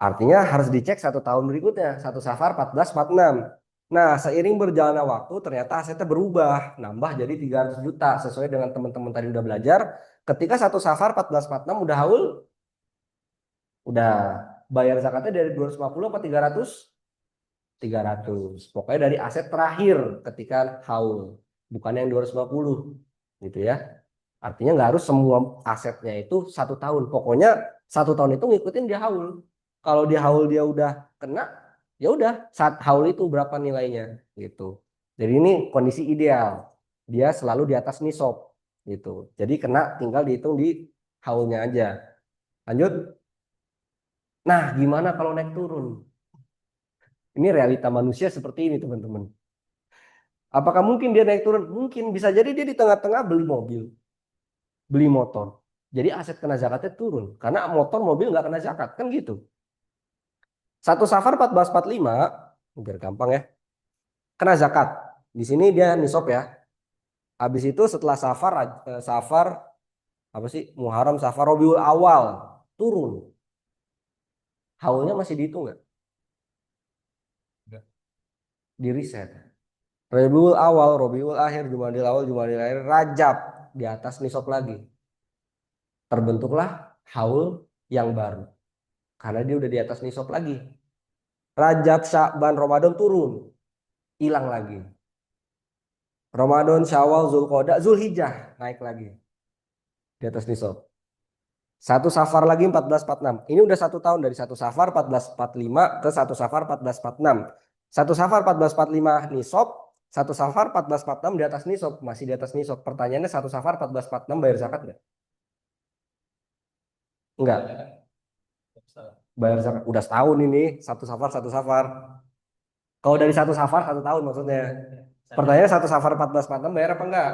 Artinya harus dicek 1 tahun berikutnya. 1 Safar 1446. Nah, seiring berjalannya waktu ternyata asetnya berubah. Nambah jadi 300 juta. Sesuai dengan teman-teman tadi udah belajar. Ketika 1 Safar 1446 udah haul, udah bayar zakatnya dari 250 apa 300? 300. Pokoknya dari aset terakhir ketika haul. Bukan yang 250. Gitu ya. Artinya nggak harus semua asetnya itu 1 tahun. Pokoknya 1 tahun itu ngikutin dia haul. Kalau dia haul dia udah kena, ya udah saat haul itu berapa nilainya gitu. Jadi ini kondisi ideal. Dia selalu di atas nisab gitu. Jadi kena tinggal dihitung di haulnya aja. Lanjut. Nah, gimana kalau naik turun? Ini realita manusia seperti ini, teman-teman. Apakah mungkin dia naik turun? Mungkin, bisa jadi dia di tengah-tengah beli mobil, beli motor. Jadi aset kena zakatnya turun. Karena motor, mobil nggak kena zakat. Kan gitu. 1 Safar 1445, biar gampang ya, kena zakat. Di sini dia nisab ya. Habis itu setelah Safar, Safar apa sih? Muharram, Safar, Rabiul Awal turun. Haulnya masih dihitung nggak? Di reset. Rabiul Awal, Rabiul Akhir, Jumadil Awal, Jumadil Akhir, Rajab di atas nisab lagi. Terbentuklah haul yang baru. Karena dia udah di atas nisab lagi. Rajab, Sya'ban, Ramadan turun. Hilang lagi. Ramadan, Syawal, Zulqa'dah, Zulhijjah naik lagi di atas nisab. 1 Safar lagi 1446. Ini udah 1 tahun dari 1 Safar 1445 ke 1 Safar 1446. 1 Safar 1445 nisab, 1 Safar 1446 di atas nisab, masih di atas nisab. Pertanyaannya 1 Safar 1446 bayar zakat nggak? Enggak. Bayar zakat. Udah setahun ini, 1 Safar 1 Safar. Kalau dari satu safar 1 tahun maksudnya. Pertanyaannya satu safar 1446 bayar apa enggak?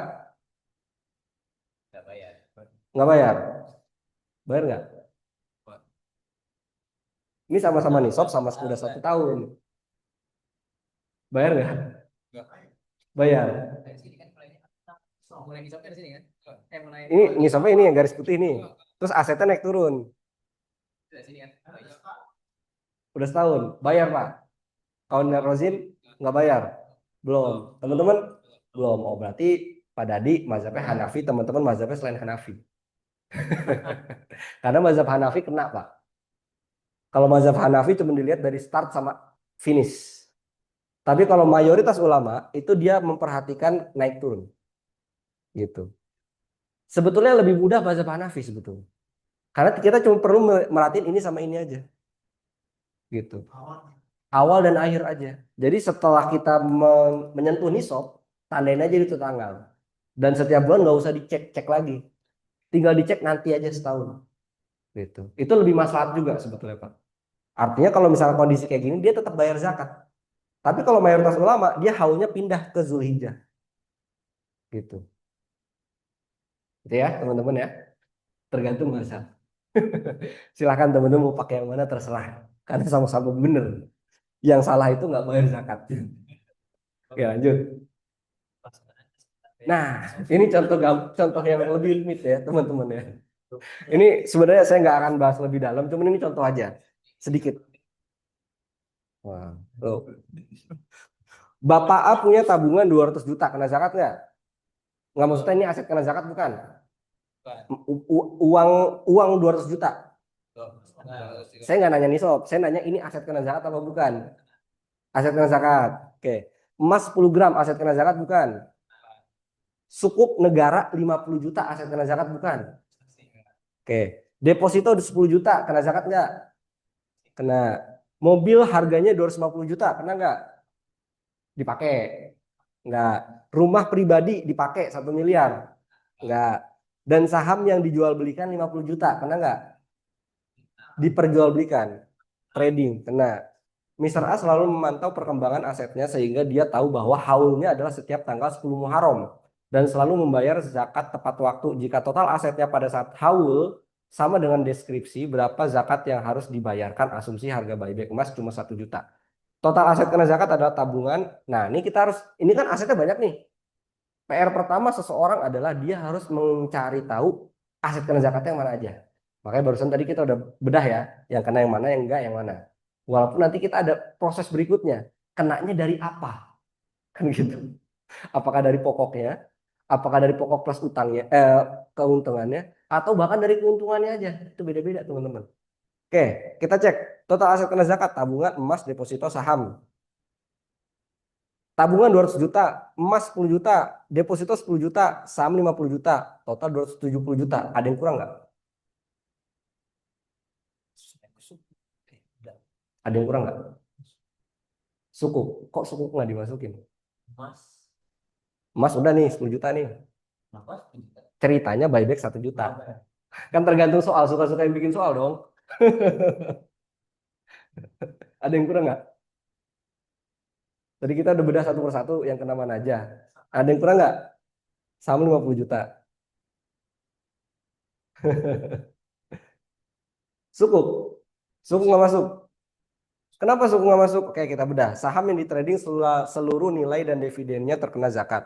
Nggak bayar. Nggak bayar. Bayar nggak? Ini sama-sama nisab sama udah 1 tahun. Bayar nggak? Bayar. Ini nisabnya ini yang garis putih nih. Terus asetnya naik turun. Udah setahun. Bayar Pak. Kawan Rozin nggak bayar. Belum. Teman-teman belum. Oh berarti Pak Dadi mazhabnya Hanafi, teman-teman mazhabnya selain Hanafi. Karena mazhab Hanafi kena Pak. Kalau mazhab Hanafi cuma dilihat dari start sama finish. Tapi kalau mayoritas ulama itu dia memperhatikan naik turun. Gitu. Sebetulnya lebih mudah mazhab Hanafi sebetulnya. Karena kita cuma perlu merhatiin ini sama ini aja. Gitu. Awal dan akhir aja. Jadi setelah kita menyentuh nisab, tandain aja itu tanggal. Dan setiap bulan nggak usah dicek-cek lagi. Tinggal dicek nanti aja setahun. Gitu. Itu lebih maslahat juga sebetulnya Pak. Artinya kalau misalnya kondisi kayak gini dia tetap bayar zakat. Tapi kalau mayoritas ulama dia haulnya pindah ke Zulhijjah. Gitu. Gitu ya teman-teman ya. Tergantung mazhab. Silahkan teman-teman mau pakai yang mana terserah. Karena sama-sama bener. Yang salah itu nggak bayar zakat. Oke lanjut. Nah ini contoh yang lebih rumit ya teman-teman ya. Ini sebenarnya saya nggak akan bahas lebih dalam. Cuman ini contoh aja. Sedikit. Wah, tuh. Bapak A punya tabungan 200 juta. Kena zakat nggak? Nggak maksudnya ini aset kena zakat bukan? Uang 200 juta. Saya nggak nanya nisab, saya nanya ini aset kena zakat apa bukan? Aset kena zakat. Oke. Emas 10 gram aset kena zakat bukan? Sukuk negara 50 juta aset kena zakat bukan? Oke. Deposito 10 juta kena zakat nggak? Kena. Mobil harganya 250 juta kena nggak? Dipakai. Nggak. Rumah pribadi dipakai 1 miliar? Nggak. Dan saham yang dijual belikan 50 juta kena nggak? Diperjualbelikan, trading, kena. Mr. A selalu memantau perkembangan asetnya sehingga dia tahu bahwa haulnya adalah setiap tanggal 10 Muharram dan selalu membayar zakat tepat waktu. Jika total asetnya pada saat haul sama dengan deskripsi berapa zakat yang harus dibayarkan, asumsi harga buyback emas cuma 1 juta. Total aset kena zakat adalah tabungan. Nah, ini kita harus, ini kan asetnya banyak nih. PR pertama seseorang adalah dia harus mencari tahu aset kena zakatnya yang mana aja. Makanya barusan tadi kita udah bedah ya, yang kena yang mana, yang enggak yang mana. Walaupun nanti kita ada proses berikutnya, kenanya dari apa? Kan gitu. Apakah dari pokoknya, apakah dari pokok plus utangnya, keuntungannya, atau bahkan dari keuntungannya aja. Itu beda-beda teman-teman. Oke, kita cek total aset kena zakat, tabungan, emas, deposito, saham. Tabungan 200 juta, emas 10 juta, deposito 10 juta, saham 50 juta, total 270 juta. Ada yang kurang nggak? Ada yang kurang nggak? Suku. Kok suku nggak dimasukin? Emas udah nih 10 juta nih. Ceritanya buyback 1 juta. Kan tergantung soal. Suka-suka yang bikin soal dong. Ada yang kurang nggak? Tadi kita udah bedah satu persatu yang kena mana aja. Ada yang kurang nggak? Sama 50 juta. Suku. Suku nggak masuk. Kenapa suku nggak masuk? Oke, kita bedah. Saham yang di trading seluruh nilai dan dividennya terkena zakat.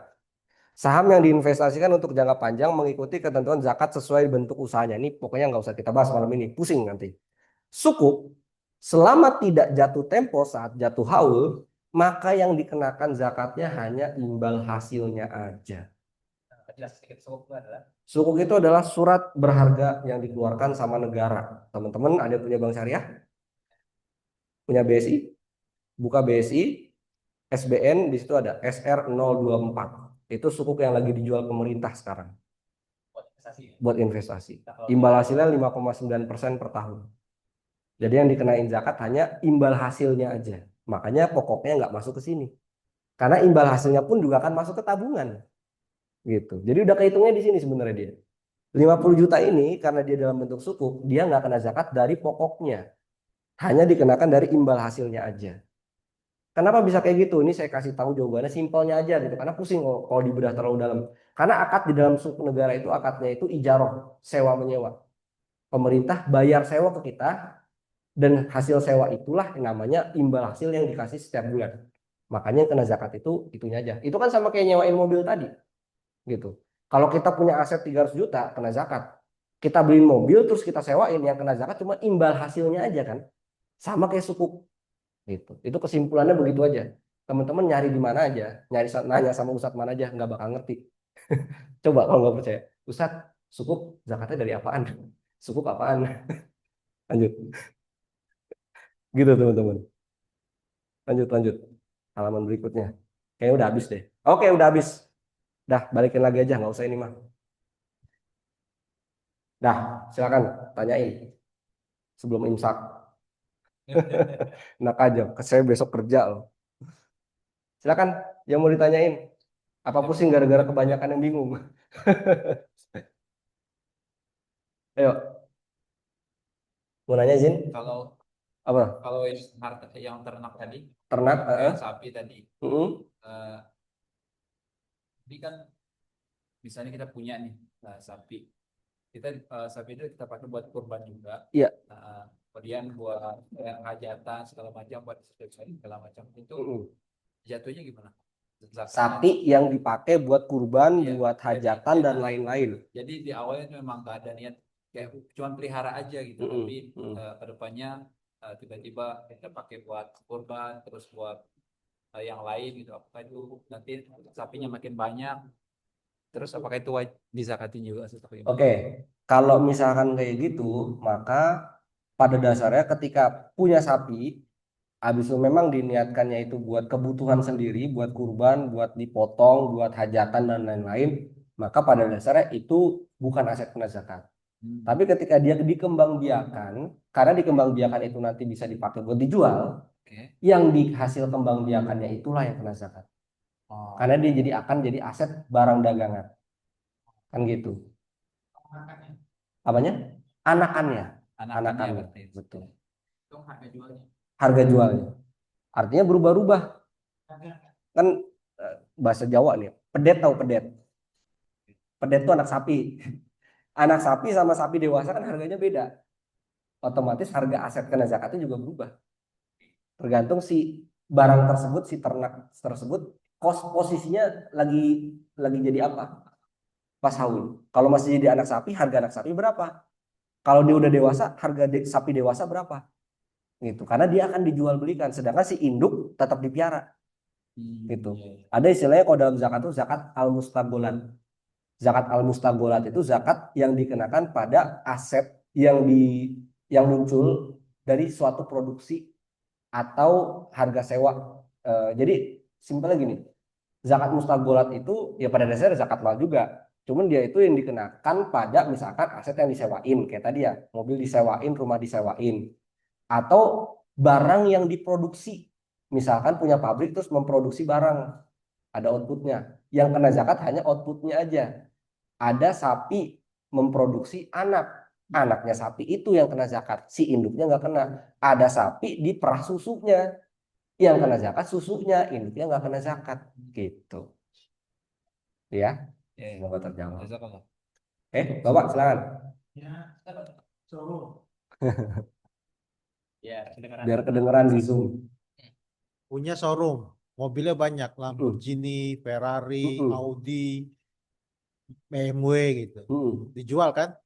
Saham yang diinvestasikan untuk jangka panjang mengikuti ketentuan zakat sesuai bentuk usahanya. Ini pokoknya nggak usah kita bahas malam ini. Pusing nanti. Sukuk, selama tidak jatuh tempo saat jatuh haul, maka yang dikenakan zakatnya hanya imbal hasilnya aja. Sukuk itu adalah surat berharga yang dikeluarkan sama negara. Teman-teman ada punya bank syariah? Punya BSI? Buka BSI, SBN, di situ ada SR024. Itu sukuk yang lagi dijual pemerintah sekarang. Buat investasi. Imbal hasilnya 5,9% per tahun. Jadi yang dikenain zakat hanya imbal hasilnya aja. Makanya pokoknya nggak masuk ke sini. Karena imbal hasilnya pun juga akan masuk ke tabungan. Gitu. Jadi udah kehitungnya di sini sebenarnya dia. 50 juta ini karena dia dalam bentuk sukuk, dia nggak kena zakat dari pokoknya. Hanya dikenakan dari imbal hasilnya aja. Kenapa bisa kayak gitu? Ini saya kasih tahu jawabannya simpelnya aja gitu. Karena pusing kalau dibedah terlalu dalam. Karena akad di dalam suku negara itu akadnya itu ijaroh, sewa menyewa. Pemerintah bayar sewa ke kita dan hasil sewa itulah yang namanya imbal hasil yang dikasih setiap bulan. Makanya yang kena zakat itu itunya aja. Itu kan sama kayak nyewain mobil tadi gitu. Kalau kita punya aset 300 juta kena zakat. Kita beliin mobil terus kita sewain yang kena zakat cuma imbal hasilnya aja kan. Sama kayak sukuk gitu. Itu kesimpulannya begitu aja. Teman-teman nyari di mana aja, nanya sama Ustadz mana aja nggak bakal ngerti. Coba kalau nggak percaya, Ustadz, sukuk zakatnya dari apaan? Sukuk apaan? Lanjut. Gitu teman-teman. Lanjut. Halaman berikutnya. Kayaknya udah habis deh. Oke, udah habis. Dah, balikin lagi aja, nggak usah ini mah. Dah, silakan tanyain sebelum imsak. Enak aja, saya besok kerja loh. Silakan, yang mau ditanyain. Apa pusing gara-gara kebanyakan yang bingung? Ayo, mau nanya Zin? Kalau Apa? kalau yang ternak tadi, Ternak? yang sapi tadi, Mm-mm. eh, ini kan misalnya kita punya nih sapi, sapi itu kita pakai buat kurban juga. Iya. Kemudian buat hajatan segala macam, buat segala macam itu Mm-mm. jatuhnya gimana? Zakatnya. Sapi yang dipakai buat kurban, Iya, buat hajatan dan lain-lain. Jadi di awalnya itu memang nggak ada niat kayak cuma pelihara aja gitu, Mm-mm. tapi Mm-mm. kedepannya tiba-tiba kita pakai buat kurban, terus buat yang lain gitu. Apakah itu nanti sapinya makin banyak, terus apakah itu dizakatin juga seperti itu? Oke, kalau misalkan kayak gitu, maka pada dasarnya ketika punya sapi, habis itu memang diniatkannya itu buat kebutuhan sendiri, buat kurban, buat dipotong, buat hajatan dan lain-lain, maka pada dasarnya itu bukan aset kena zakat. Tapi ketika dia dikembangbiakan, karena dikembangbiakan itu nanti bisa dipakai buat dijual, Oke. yang di hasil kembangbiakannya itulah yang kena zakat. Oh. Karena dia akan jadi aset barang dagangan. Kan gitu. Apanya? Anakannya. Anakannya berarti. Betul. Itu harga jualnya. Harga jualnya. Artinya berubah-ubah. Kan bahasa Jawa nih. Pedet tahu pedet? Pedet itu anak sapi. Anak sapi sama sapi dewasa kan harganya beda. Otomatis harga aset kena zakatnya juga berubah. Tergantung si barang tersebut, si ternak tersebut, posisinya lagi jadi apa? Pas haul. Kalau masih jadi anak sapi, harga anak sapi berapa? Kalau dia udah dewasa, harga sapi dewasa berapa? Gitu. Karena dia akan dijual belikan. Sedangkan si induk tetap dipiara. Gitu. Iya. Ada istilahnya kalau dalam zakat itu zakat al-mustagolat. Zakat al-mustagolat itu zakat yang dikenakan pada aset yang muncul dari suatu produksi atau harga sewa. Jadi simpelnya gini, zakat mustagolat itu ya pada dasarnya zakat mal juga. Cuman dia itu yang dikenakan pada misalkan aset yang disewain kayak tadi ya, mobil disewain, rumah disewain, atau barang yang diproduksi. Misalkan punya pabrik terus memproduksi barang, ada outputnya. Yang kena zakat hanya outputnya aja. Ada sapi memproduksi anak, anaknya sapi itu yang kena zakat, si induknya nggak kena. Ada sapi diperah susunya, yang kena zakat susunya, induknya nggak kena zakat, gitu. Ya, semoga terjawab. Jazakallah. Bapak silakan. Ya, suruh. Ya, kedengaran. Biar kedengeran di Zoom. Punya showroom, mobilnya banyak, Lamborghini, Ferrari, Mm-mm. Audi, BMW gitu. Dijual kan?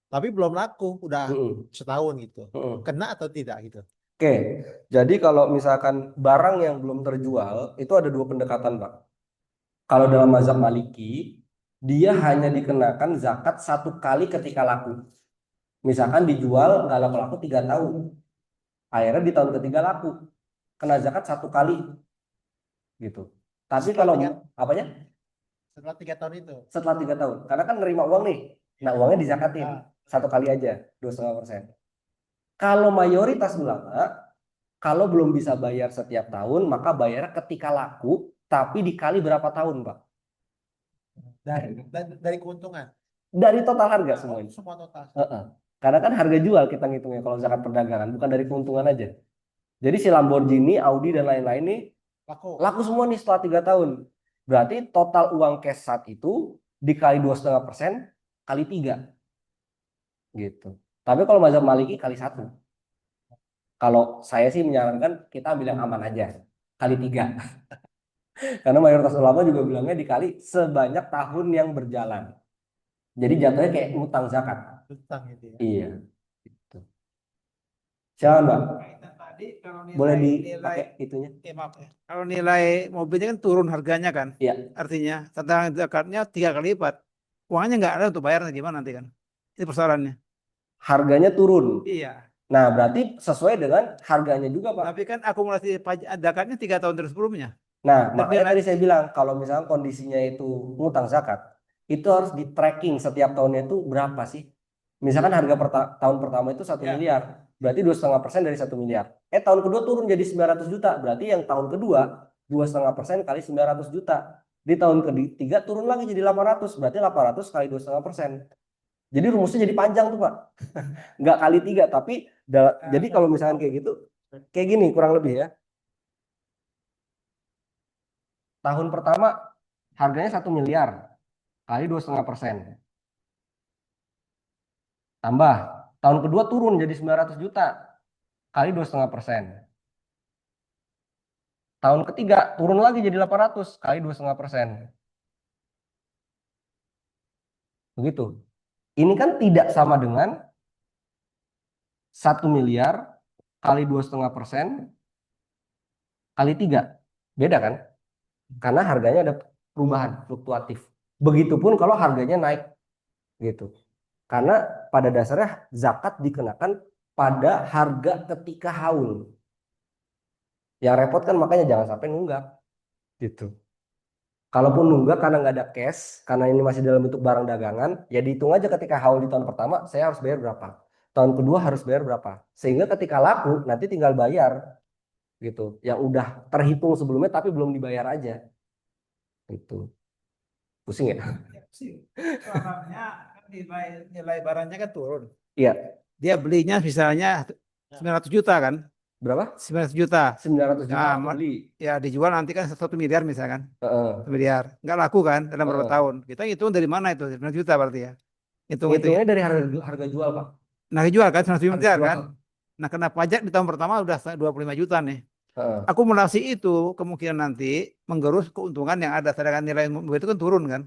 Tapi belum laku, udah setahun gitu. Kena atau tidak gitu? Oke, jadi kalau misalkan barang yang belum terjual, itu ada dua pendekatan, Pak. Kalau dalam mazhab Maliki, dia hanya dikenakan zakat satu kali ketika laku. Misalkan dijual nggak laku-laku 3 tahun, akhirnya di tahun ketiga laku, kena zakat satu kali, gitu. Tapi kalau apanya? Setelah 3 tahun itu. Setelah 3 tahun, karena kan nerima uang nih, nah uangnya dizakatin satu kali aja, 2,5%. Kalau mayoritas ulama, kalau belum bisa bayar setiap tahun, maka bayarnya ketika laku, tapi dikali berapa tahun, Pak? Dari keuntungan. Dari total harga semuanya. Semua total. Karena kan harga jual kita ngitungnya kalau zakat perdagangan, bukan dari keuntungan aja. Jadi si Lamborghini, Audi dan lain-lain nih laku semua nih setelah 3 tahun. Berarti total uang cash saat itu dikali 2,5% kali 3 gitu. Tapi kalau mazhab Maliki kali 1. Kalau saya sih menyarankan kita ambil yang aman aja, kali 3. Karena mayoritas ulama juga bilangnya dikali sebanyak tahun yang berjalan. Jadi jatuhnya kayak ngutang zakat. Utang itu ya. Iya. Gitu. Silakan Mbak, Tadi kalau boleh nilai dipakai itunya? maaf ya. Kalau nilai mobilnya kan turun harganya kan. Iya. Artinya tantangan zakatnya 3 kali lipat. Uangnya nggak ada untuk bayarnya gimana nanti kan? Itu persoalannya. Harganya turun. Iya. Nah, berarti sesuai dengan harganya juga, Pak. Tapi kan akumulasi pajak zakatnya 3 tahun terus sebelumnya. Nah, Dan makanya nilai- tadi saya bilang kalau misalnya kondisinya itu ngutang zakat, itu harus di tracking setiap tahunnya itu berapa sih? Misalkan harga tahun pertama itu 1 miliar, berarti 2,5% dari 1 miliar. Tahun kedua turun jadi 900 juta, berarti yang tahun kedua 2,5% kali 900 juta. Di tahun ketiga turun lagi jadi 800, berarti 800 kali 2,5%. Jadi rumusnya jadi panjang tuh Pak. Nggak kali 3, tapi jadi kalau misalkan kayak gitu, kayak gini kurang lebih ya. Tahun pertama harganya 1 miliar kali 2,5%. Tambah, tahun kedua turun jadi 900 juta kali 2,5%. Tahun ketiga turun lagi jadi 800 kali 2,5%. Begitu. Ini kan tidak sama dengan 1 miliar kali 2,5% kali 3. Beda kan? Karena harganya ada perubahan, fluktuatif. Begitupun kalau harganya naik. Gitu. Karena pada dasarnya zakat dikenakan pada harga ketika haul. Yang repot kan makanya jangan sampai nunggak. Gitu. Kalaupun nunggak karena nggak ada cash, karena ini masih dalam bentuk barang dagangan, ya dihitung aja ketika haul di tahun pertama, saya harus bayar berapa. Tahun kedua harus bayar berapa. Sehingga ketika laku, nanti tinggal bayar. Gitu. Yang udah terhitung sebelumnya tapi belum dibayar aja. Itu. Pusing ya? Soalnya kan nilai barangnya kan turun. Iya. Dia belinya misalnya 900 juta kan? Berapa? 900 juta. 900 juta Nah, beli. ya dijual nanti kan 1 miliar misalkan. Heeh. 1 miliar. Nggak laku kan dalam beberapa tahun. Kita hitung dari mana itu? 900 juta berarti ya. Hitung itu ya. Hitungnya dari harga jual, Pak. Nah, dijual kan 100 miliar jual. kan? Nah, kena pajak di tahun pertama udah 25 juta nih. Heeh. Akumulasi itu kemungkinan nanti menggerus keuntungan yang ada. Sedangkan nilai mobil itu kan turun kan.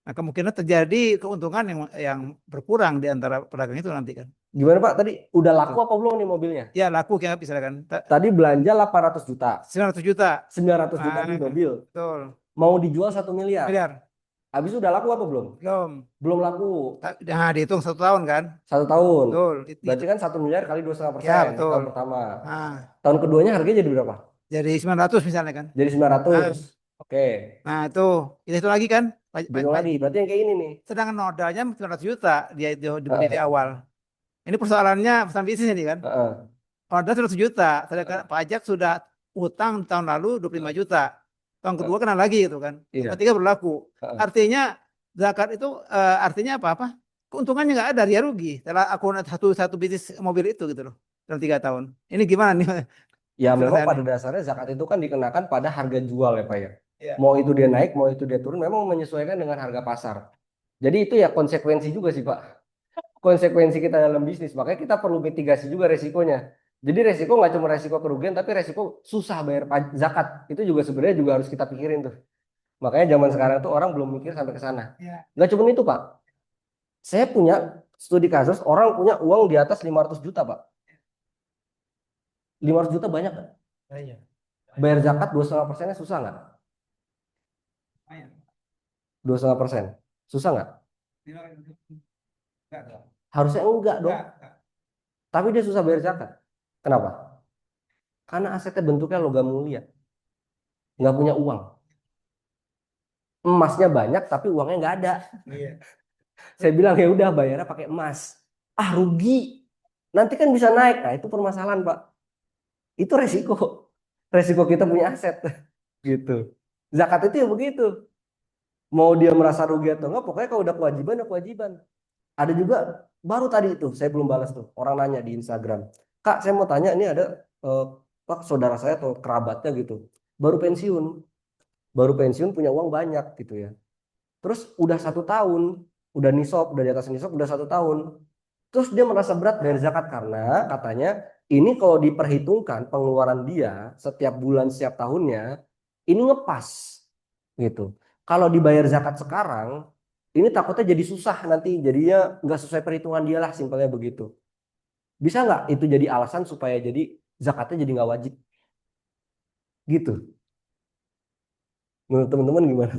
Nah, kemungkinan terjadi keuntungan yang berkurang di antara pedagang itu nanti kan. Gimana Pak? Tadi udah laku apa belum nih mobilnya? Ya laku kayak misalkan. Tadi belanja 800 juta. 900 juta. 900 juta di mobil. Betul. Mau dijual 1 miliar. Miliar. Habis udah laku apa belum? Belum. Belum laku. Nah, dihitung 1 tahun kan? 1 tahun. Betul. Berarti kan 1 miliar kali 2,5% Ya, betul. tahun pertama. Nah, Tahun keduanya harganya jadi berapa? jadi 900 misalnya kan. Jadi 900. Oke. Nah, itu lagi kan? Bingung lagi. Berarti yang kayak ini nih. Sedangkan modalnya 900 juta dia itu dibeli di awal. Ini persoalannya pesan bisnis ini kan. Modal 100 juta, sedangkan pajak sudah utang tahun lalu 25 juta. Tahun kedua kena lagi gitu kan. Iya. Ketiga berlaku. Artinya zakat itu artinya apa? Keuntungannya nggak ada, dia rugi. Setelah aku satu bisnis mobil itu gitu loh dalam 3 tahun. Ini gimana nih? Ya memang pada dasarnya zakat itu kan dikenakan pada harga jual ya Pak ya. Iya. Mau itu dia naik, mau itu dia turun, memang menyesuaikan dengan harga pasar. Jadi itu ya konsekuensi juga sih Pak. Konsekuensi kita dalam bisnis. Makanya kita perlu mitigasi juga resikonya. Jadi resiko nggak cuma resiko kerugian, tapi resiko susah bayar zakat. Itu juga sebenarnya juga harus kita pikirin tuh. Makanya zaman sekarang tuh orang belum mikir sampai ke sana. Ya. Nggak cuma itu Pak. Saya punya studi kasus orang punya uang di atas 500 juta Pak. 500 juta banyak nggak? Iya. Bayar zakat 2,5%-nya susah nggak? 2,5%. Susah nggak? Harusnya enggak dong. Tapi dia susah bayar zakat. Kenapa? Karena asetnya bentuknya logam mulia. Nggak punya uang. Emasnya banyak tapi uangnya nggak ada. Iya. Saya bilang ya udah bayarnya pakai emas. Ah rugi. Nanti kan bisa naik. Nah itu permasalahan Pak. Itu resiko. Resiko kita punya aset. Gitu. Zakat itu ya begitu. Mau dia merasa rugi atau enggak, pokoknya kalau udah kewajiban, udah kewajiban. Ada juga baru tadi itu, saya belum balas tuh. Orang nanya di Instagram, Kak, saya mau tanya ini ada Pak, saudara saya atau kerabatnya gitu, baru pensiun punya uang banyak gitu ya. Terus udah 1 tahun, udah nisab, udah di atas nisab, udah 1 tahun. Terus dia merasa berat bayar zakat karena katanya ini kalau diperhitungkan pengeluaran dia setiap bulan, setiap tahunnya, ini ngepas gitu. Kalau dibayar zakat sekarang, ini takutnya jadi susah nanti, jadinya nggak sesuai perhitungan dia lah, simpelnya begitu. Bisa nggak itu jadi alasan supaya jadi zakatnya jadi nggak wajib? Gitu. Menurut teman-teman gimana?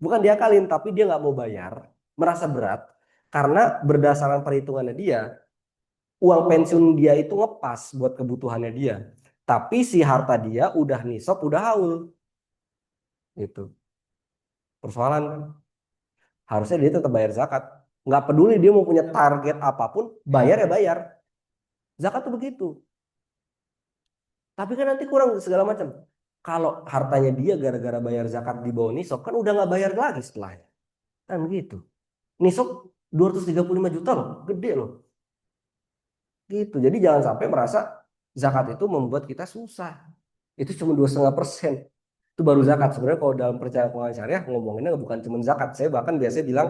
Bukan diakalin, tapi dia nggak mau bayar, merasa berat, karena berdasarkan perhitungannya dia, uang pensiun dia itu ngepas buat kebutuhannya dia. Tapi si harta dia udah nisab, udah haul. Gitu. Persoalan kan? Harusnya dia tetap bayar zakat. Nggak peduli dia mau punya target apapun, bayar ya bayar. Zakat tuh begitu. Tapi kan nanti kurang segala macam. Kalau hartanya dia gara-gara bayar zakat di bawah nisab, kan udah nggak bayar lagi setelahnya. Kan begitu. Nisab 235 juta loh, gede loh. Gitu. Jadi jangan sampai merasa zakat itu membuat kita susah. Itu cuma 2,5%. Itu baru zakat. Sebenarnya kalau dalam percaya keuangan syariah ngomonginnya bukan cuma zakat. Saya bahkan biasanya bilang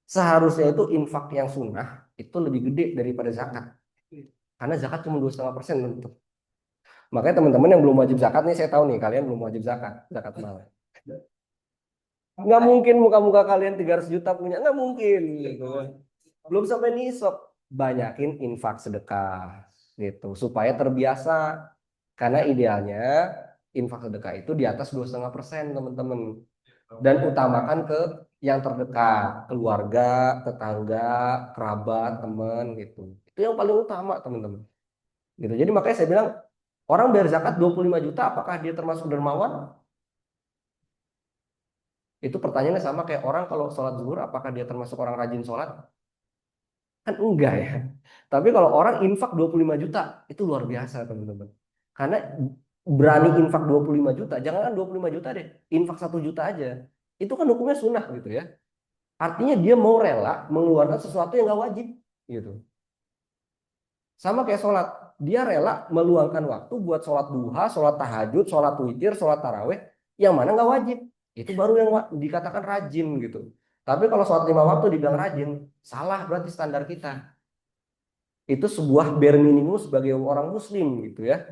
seharusnya itu infak yang sunnah itu lebih gede daripada zakat. Karena zakat cuma 2,5% untuk. Makanya teman-teman yang belum wajib zakat nih, saya tahu nih kalian belum wajib zakat mal. Nggak mungkin muka-muka kalian 300 juta punya, nggak mungkin gitu. Belum sampai nisab, banyakin infak sedekah gitu supaya terbiasa. Karena idealnya infak sedekah itu di atas 2,5% teman-teman. Dan utamakan ke yang terdekat, keluarga, tetangga, kerabat, teman gitu. Itu yang paling utama teman-teman. Gitu. Jadi makanya saya bilang orang bayar zakat 25 juta apakah dia termasuk dermawan? Itu pertanyaannya sama kayak orang kalau sholat zuhur apakah dia termasuk orang rajin sholat? Kan enggak ya. Tapi kalau orang infak 25 juta itu luar biasa teman-teman. Karena berani infak 25 juta, jangankan 25 juta deh, infak 1 juta aja. Itu kan hukumnya sunnah gitu ya. Artinya dia mau rela mengeluarkan sesuatu yang nggak wajib gitu. Sama kayak sholat, dia rela meluangkan waktu buat sholat duha, sholat tahajud, sholat witir, sholat taraweh, yang mana nggak wajib. Itu baru yang dikatakan rajin gitu. Tapi kalau sholat 5 waktu dibilang rajin, salah berarti standar kita. Itu sebuah bare minimum sebagai orang muslim gitu ya.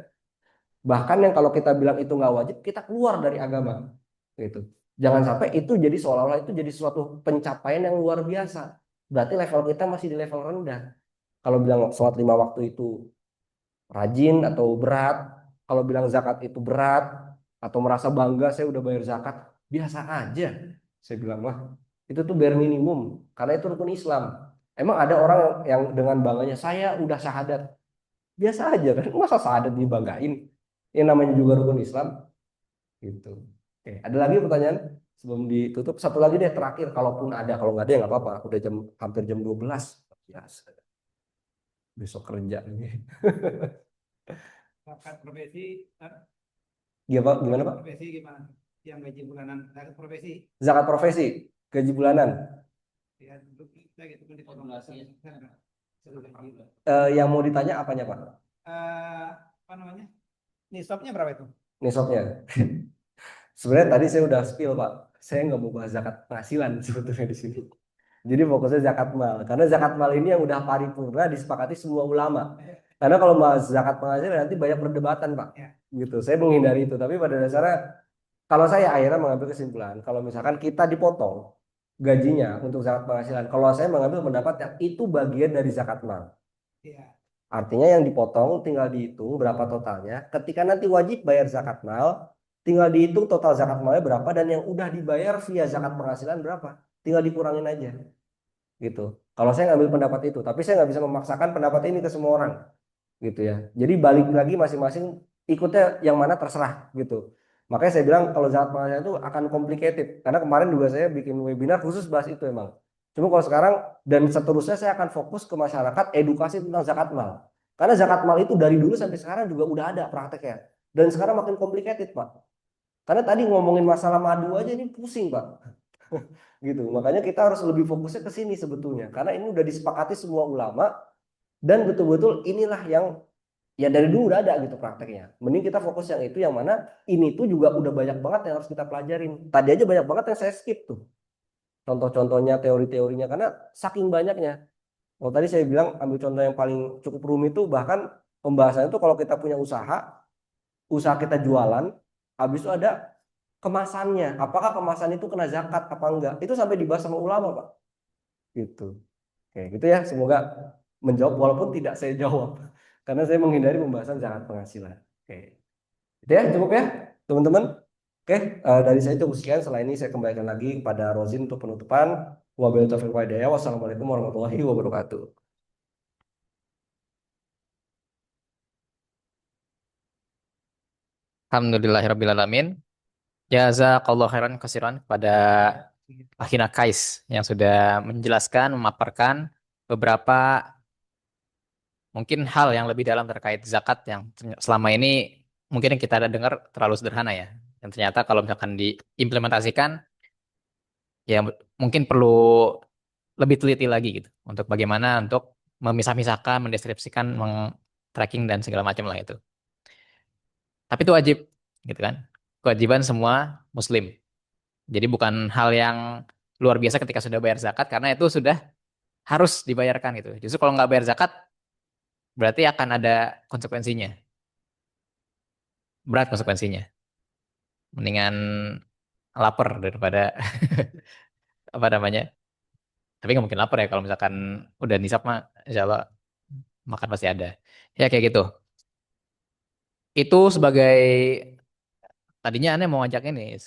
Bahkan yang kalau kita bilang itu nggak wajib, kita keluar dari agama gitu. Jangan sampai itu jadi seolah-olah itu jadi suatu pencapaian yang luar biasa. Berarti level kita masih di level rendah. Kalau bilang sholat 5 waktu itu rajin atau berat, kalau bilang zakat itu berat atau merasa bangga saya udah bayar zakat, biasa aja. Saya bilang wah itu tuh bare minimum karena itu rukun Islam. Emang ada orang yang dengan bangganya saya udah syahadat, biasa aja kan? Masa syahadat dibanggain? Yang namanya juga rukun Islam, gitu. Oke, ada lagi pertanyaan sebelum ditutup? Satu lagi deh terakhir, kalaupun ada, kalau nggak ada ya nggak apa-apa. Udah hampir jam 12. Biasa. Besok kerja nih. Zakat profesi, Gimana Pak? profesi gimana? Yang gaji bulanan, zakat profesi. Zakat profesi, gaji bulanan. Ya, kita gitu kan dipotong. Yang mau ditanya apanya Pak? Apa namanya? Nisabnya berapa itu? Nisabnya. Sebenarnya tadi saya udah spill Pak. Saya nggak mau bahas zakat penghasilan sebetulnya di sini. Jadi fokusnya zakat mal. Karena zakat mal ini yang udah paripurna disepakati semua ulama. Karena kalau bahas zakat penghasilan nanti banyak perdebatan Pak. Gitu. Saya menghindari itu. Tapi pada dasarnya kalau saya akhirnya mengambil kesimpulan, kalau misalkan kita dipotong gajinya untuk zakat penghasilan, kalau saya mengambil pendapat yang itu bagian dari zakat mal. Artinya yang dipotong tinggal dihitung berapa totalnya. Ketika nanti wajib bayar zakat mal, tinggal dihitung total zakat malnya berapa dan yang udah dibayar via zakat penghasilan berapa. Tinggal dikurangin aja. Gitu. Kalau saya ngambil pendapat itu, tapi saya nggak bisa memaksakan pendapat ini ke semua orang. Gitu ya. Jadi balik lagi masing-masing ikutnya yang mana terserah gitu. Makanya saya bilang kalau zakat penghasilan itu akan complicated. Karena kemarin juga saya bikin webinar khusus bahas itu emang. Cuma kalau sekarang dan seterusnya saya akan fokus ke masyarakat edukasi tentang zakat mal. Karena zakat mal itu dari dulu sampai sekarang juga udah ada prakteknya. Dan sekarang makin complicated Pak. Karena tadi ngomongin masalah madu aja ini pusing Pak. Gitu. Makanya kita harus lebih fokusnya ke sini sebetulnya. Karena ini udah disepakati semua ulama dan betul-betul inilah Ya dari dulu udah ada gitu prakteknya. Mending kita fokus yang itu, yang mana ini tuh juga udah banyak banget yang harus kita pelajarin. Tadi aja banyak banget yang saya skip tuh. Contoh-contohnya, teori-teorinya, karena saking banyaknya. Kalau tadi saya bilang ambil contoh yang paling cukup rumit itu, bahkan pembahasannya itu kalau kita punya usaha kita jualan, habis itu ada kemasannya. Apakah kemasan itu kena zakat apa enggak? Itu sampai dibahas sama ulama, Pak. Gitu. Oke, gitu ya. Semoga menjawab walaupun tidak saya jawab. Karena saya menghindari pembahasan zakat penghasilan. Oke. Itu ya, cukup ya, teman-teman. Oke, dari saya cukup sekian. Setelah ini saya kembalikan lagi kepada Rozin untuk penutupan. Wabillahi taufiq wal hidayah. Wassalamualaikum warahmatullahi wabarakatuh. Alhamdulillahirrabbilalamin. Jazakallahu khairan kasiran kepada Akhina Kais yang sudah menjelaskan, memaparkan beberapa mungkin hal yang lebih dalam terkait zakat yang selama ini mungkin yang kita dengar terlalu sederhana ya. Dan ternyata kalau misalkan diimplementasikan ya mungkin perlu lebih teliti lagi gitu untuk bagaimana untuk memisah-misahkan, mendeskripsikan, tracking dan segala macam lah itu. Tapi itu wajib gitu kan. Kewajiban semua muslim. Jadi bukan hal yang luar biasa ketika sudah bayar zakat karena itu sudah harus dibayarkan gitu. Justru kalau nggak bayar zakat berarti akan ada konsekuensinya. Berat konsekuensinya. Mendingan lapar daripada apa namanya. Tapi nggak mungkin lapar ya kalau misalkan udah nisab mah insya Allah makan pasti ada. Ya kayak gitu. Itu sebagai tadinya aneh mau ngajak ini.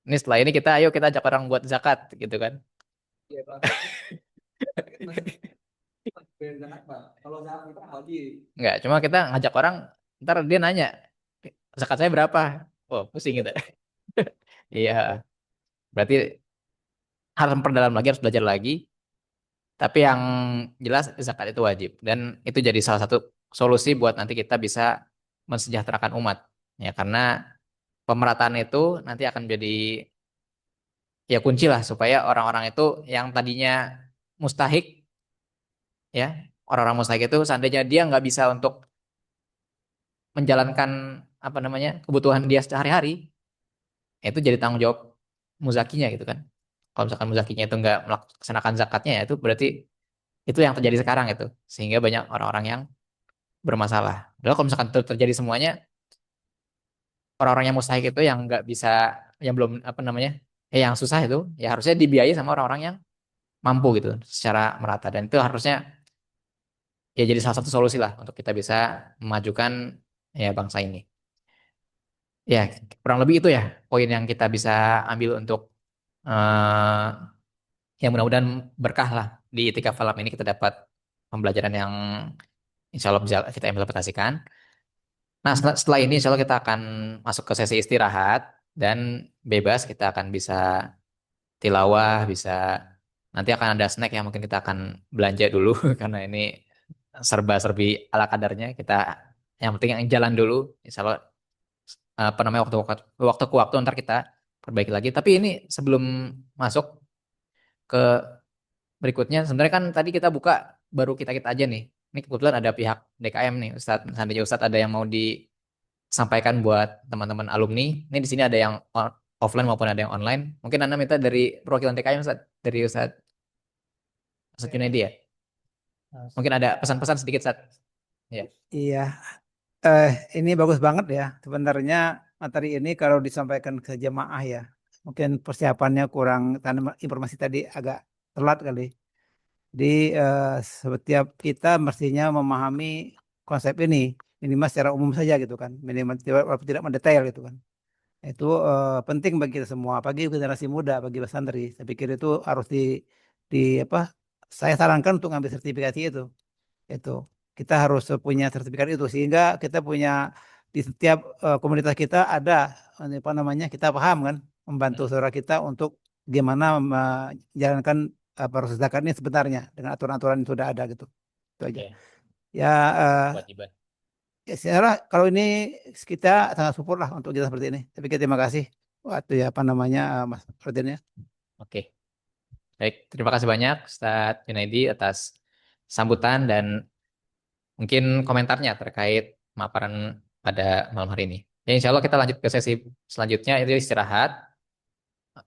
Ini setelah ini kita ayo kita ajak orang buat zakat gitu kan. Iya, Pak. Bayar zakat, Pak. Kalau zakat kita wajib. Enggak, cuma kita ngajak orang ntar dia nanya zakat saya berapa? Oh, pusing gitu. Iya, berarti harus memperdalam lagi, harus belajar lagi. Tapi yang jelas zakat itu wajib dan itu jadi salah satu solusi buat nanti kita bisa mensejahterakan umat. Ya, karena pemerataan itu nanti akan jadi ya kunci lah supaya orang-orang itu yang tadinya mustahik ya, orang-orang mustahik itu seandainya dia nggak bisa untuk menjalankan apa namanya kebutuhan dia sehari-hari, itu jadi tanggung jawab muzakinya gitu kan. Kalau misalkan muzakinya itu nggak melaksanakan zakatnya ya itu berarti itu yang terjadi sekarang itu sehingga banyak orang-orang yang bermasalah. Lalu kalau misalkan terjadi semuanya orang-orang yang mustahik itu yang nggak bisa yang belum apa namanya yang susah itu ya harusnya dibiayai sama orang-orang yang mampu gitu secara merata dan itu harusnya ya jadi salah satu solusi lah untuk kita bisa memajukan ya bangsa ini. Ya kurang lebih itu ya poin yang kita bisa ambil untuk eh yang mudah-mudahan berkah lah di Itikaf Malam ini kita dapat pembelajaran yang insya Allah bisa kita implementasikan. Nah, setelah ini insya Allah kita akan masuk ke sesi istirahat dan bebas kita akan bisa tilawah, bisa nanti akan ada snack yang mungkin kita akan belanja dulu karena ini serba-serbi ala kadarnya. Kita yang penting yang jalan dulu, insya Allah apa namanya waktu ke waktu ntar kita perbaiki lagi. Tapi ini sebelum masuk ke berikutnya, sebenarnya kan tadi kita buka baru kita-kita aja nih. Ini kebetulan ada pihak DKM nih, Ustadz. Seandainya Ustadz ada yang mau disampaikan buat teman-teman alumni. Ini di sini ada yang offline maupun ada yang online. Mungkin Anda minta dari perwakilan DKM, Ustadz. Dari Ustadz Junaidi ya. Mungkin ada pesan-pesan sedikit, Ustadz. Ya. Iya, ini bagus banget ya. Sebenarnya materi ini kalau disampaikan ke jemaah ya, mungkin persiapannya kurang, karena informasi tadi agak telat kali. Jadi setiap kita mestinya memahami konsep ini minimal secara umum saja gitu kan, minimal walaupun tidak mendetail gitu kan. Itu penting bagi kita semua, bagi generasi muda, bagi santri. Saya pikir itu harus di apa? Saya sarankan untuk ngambil sertifikasi itu. Itu kita harus punya sertifikat itu sehingga kita punya di setiap komunitas kita ada apa namanya kita paham kan membantu saudara kita untuk gimana menjalankan proses zakat ini sebenarnya dengan aturan-aturan yang sudah ada gitu. Itu aja. Oke. Ya, Kewajiban. ya secara kalau ini kita sangat support lah untuk kita seperti ini. Tapi terima kasih waktu ya apa namanya Mas Rodin ya. Oke. Baik, terima kasih banyak Ustadz Junaidi atas sambutan dan mungkin komentarnya terkait pemaparan pada malam hari ini. Ya, insya Allah kita lanjut ke sesi selanjutnya, itu istirahat.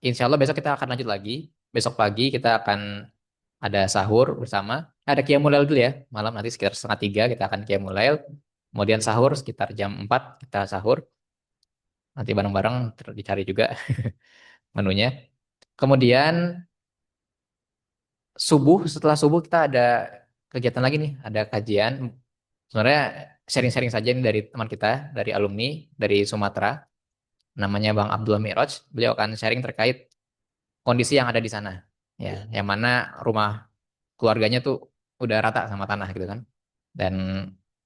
Insya Allah besok kita akan lanjut lagi. Besok pagi kita akan ada sahur bersama. Ada Qiyamul Lail dulu ya, malam nanti sekitar 2:30 kita akan Qiyamul Lail. Kemudian sahur sekitar jam 4 kita sahur. Nanti bareng-bareng dicari juga menunya. Kemudian setelah subuh kita ada kegiatan lagi nih, ada kajian. Sebenarnya sharing-sharing saja nih dari teman kita, dari alumni, dari Sumatera. Namanya Bang Abdul Mi'raj. Beliau akan sharing terkait kondisi yang ada di sana. Ya, yang mana rumah keluarganya tuh udah rata sama tanah gitu kan. Dan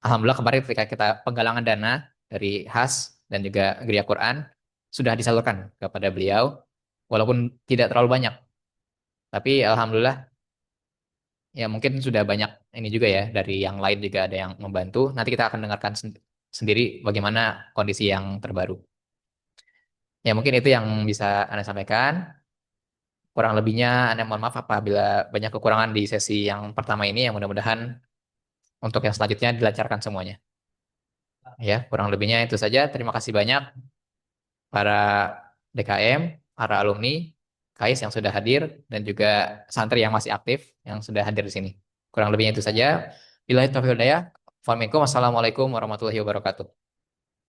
alhamdulillah kemarin ketika kita penggalangan dana dari HAS dan juga Geria Quran sudah disalurkan kepada beliau, walaupun tidak terlalu banyak. Tapi alhamdulillah ya mungkin sudah banyak ini juga ya, dari yang lain juga ada yang membantu. Nanti kita akan dengarkan sendiri bagaimana kondisi yang terbaru. Ya mungkin itu yang bisa Anda sampaikan. Kurang lebihnya Anda mohon maaf apabila banyak kekurangan di sesi yang pertama ini, yang mudah-mudahan untuk yang selanjutnya dilancarkan semuanya. Ya, kurang lebihnya itu saja. Terima kasih banyak para DKM, para alumni, KAIS yang sudah hadir, dan juga santri yang masih aktif yang sudah hadir di sini. Kurang lebihnya itu saja. Billahi taufiq wal hidayah. Assalamualaikum warahmatullahi wabarakatuh.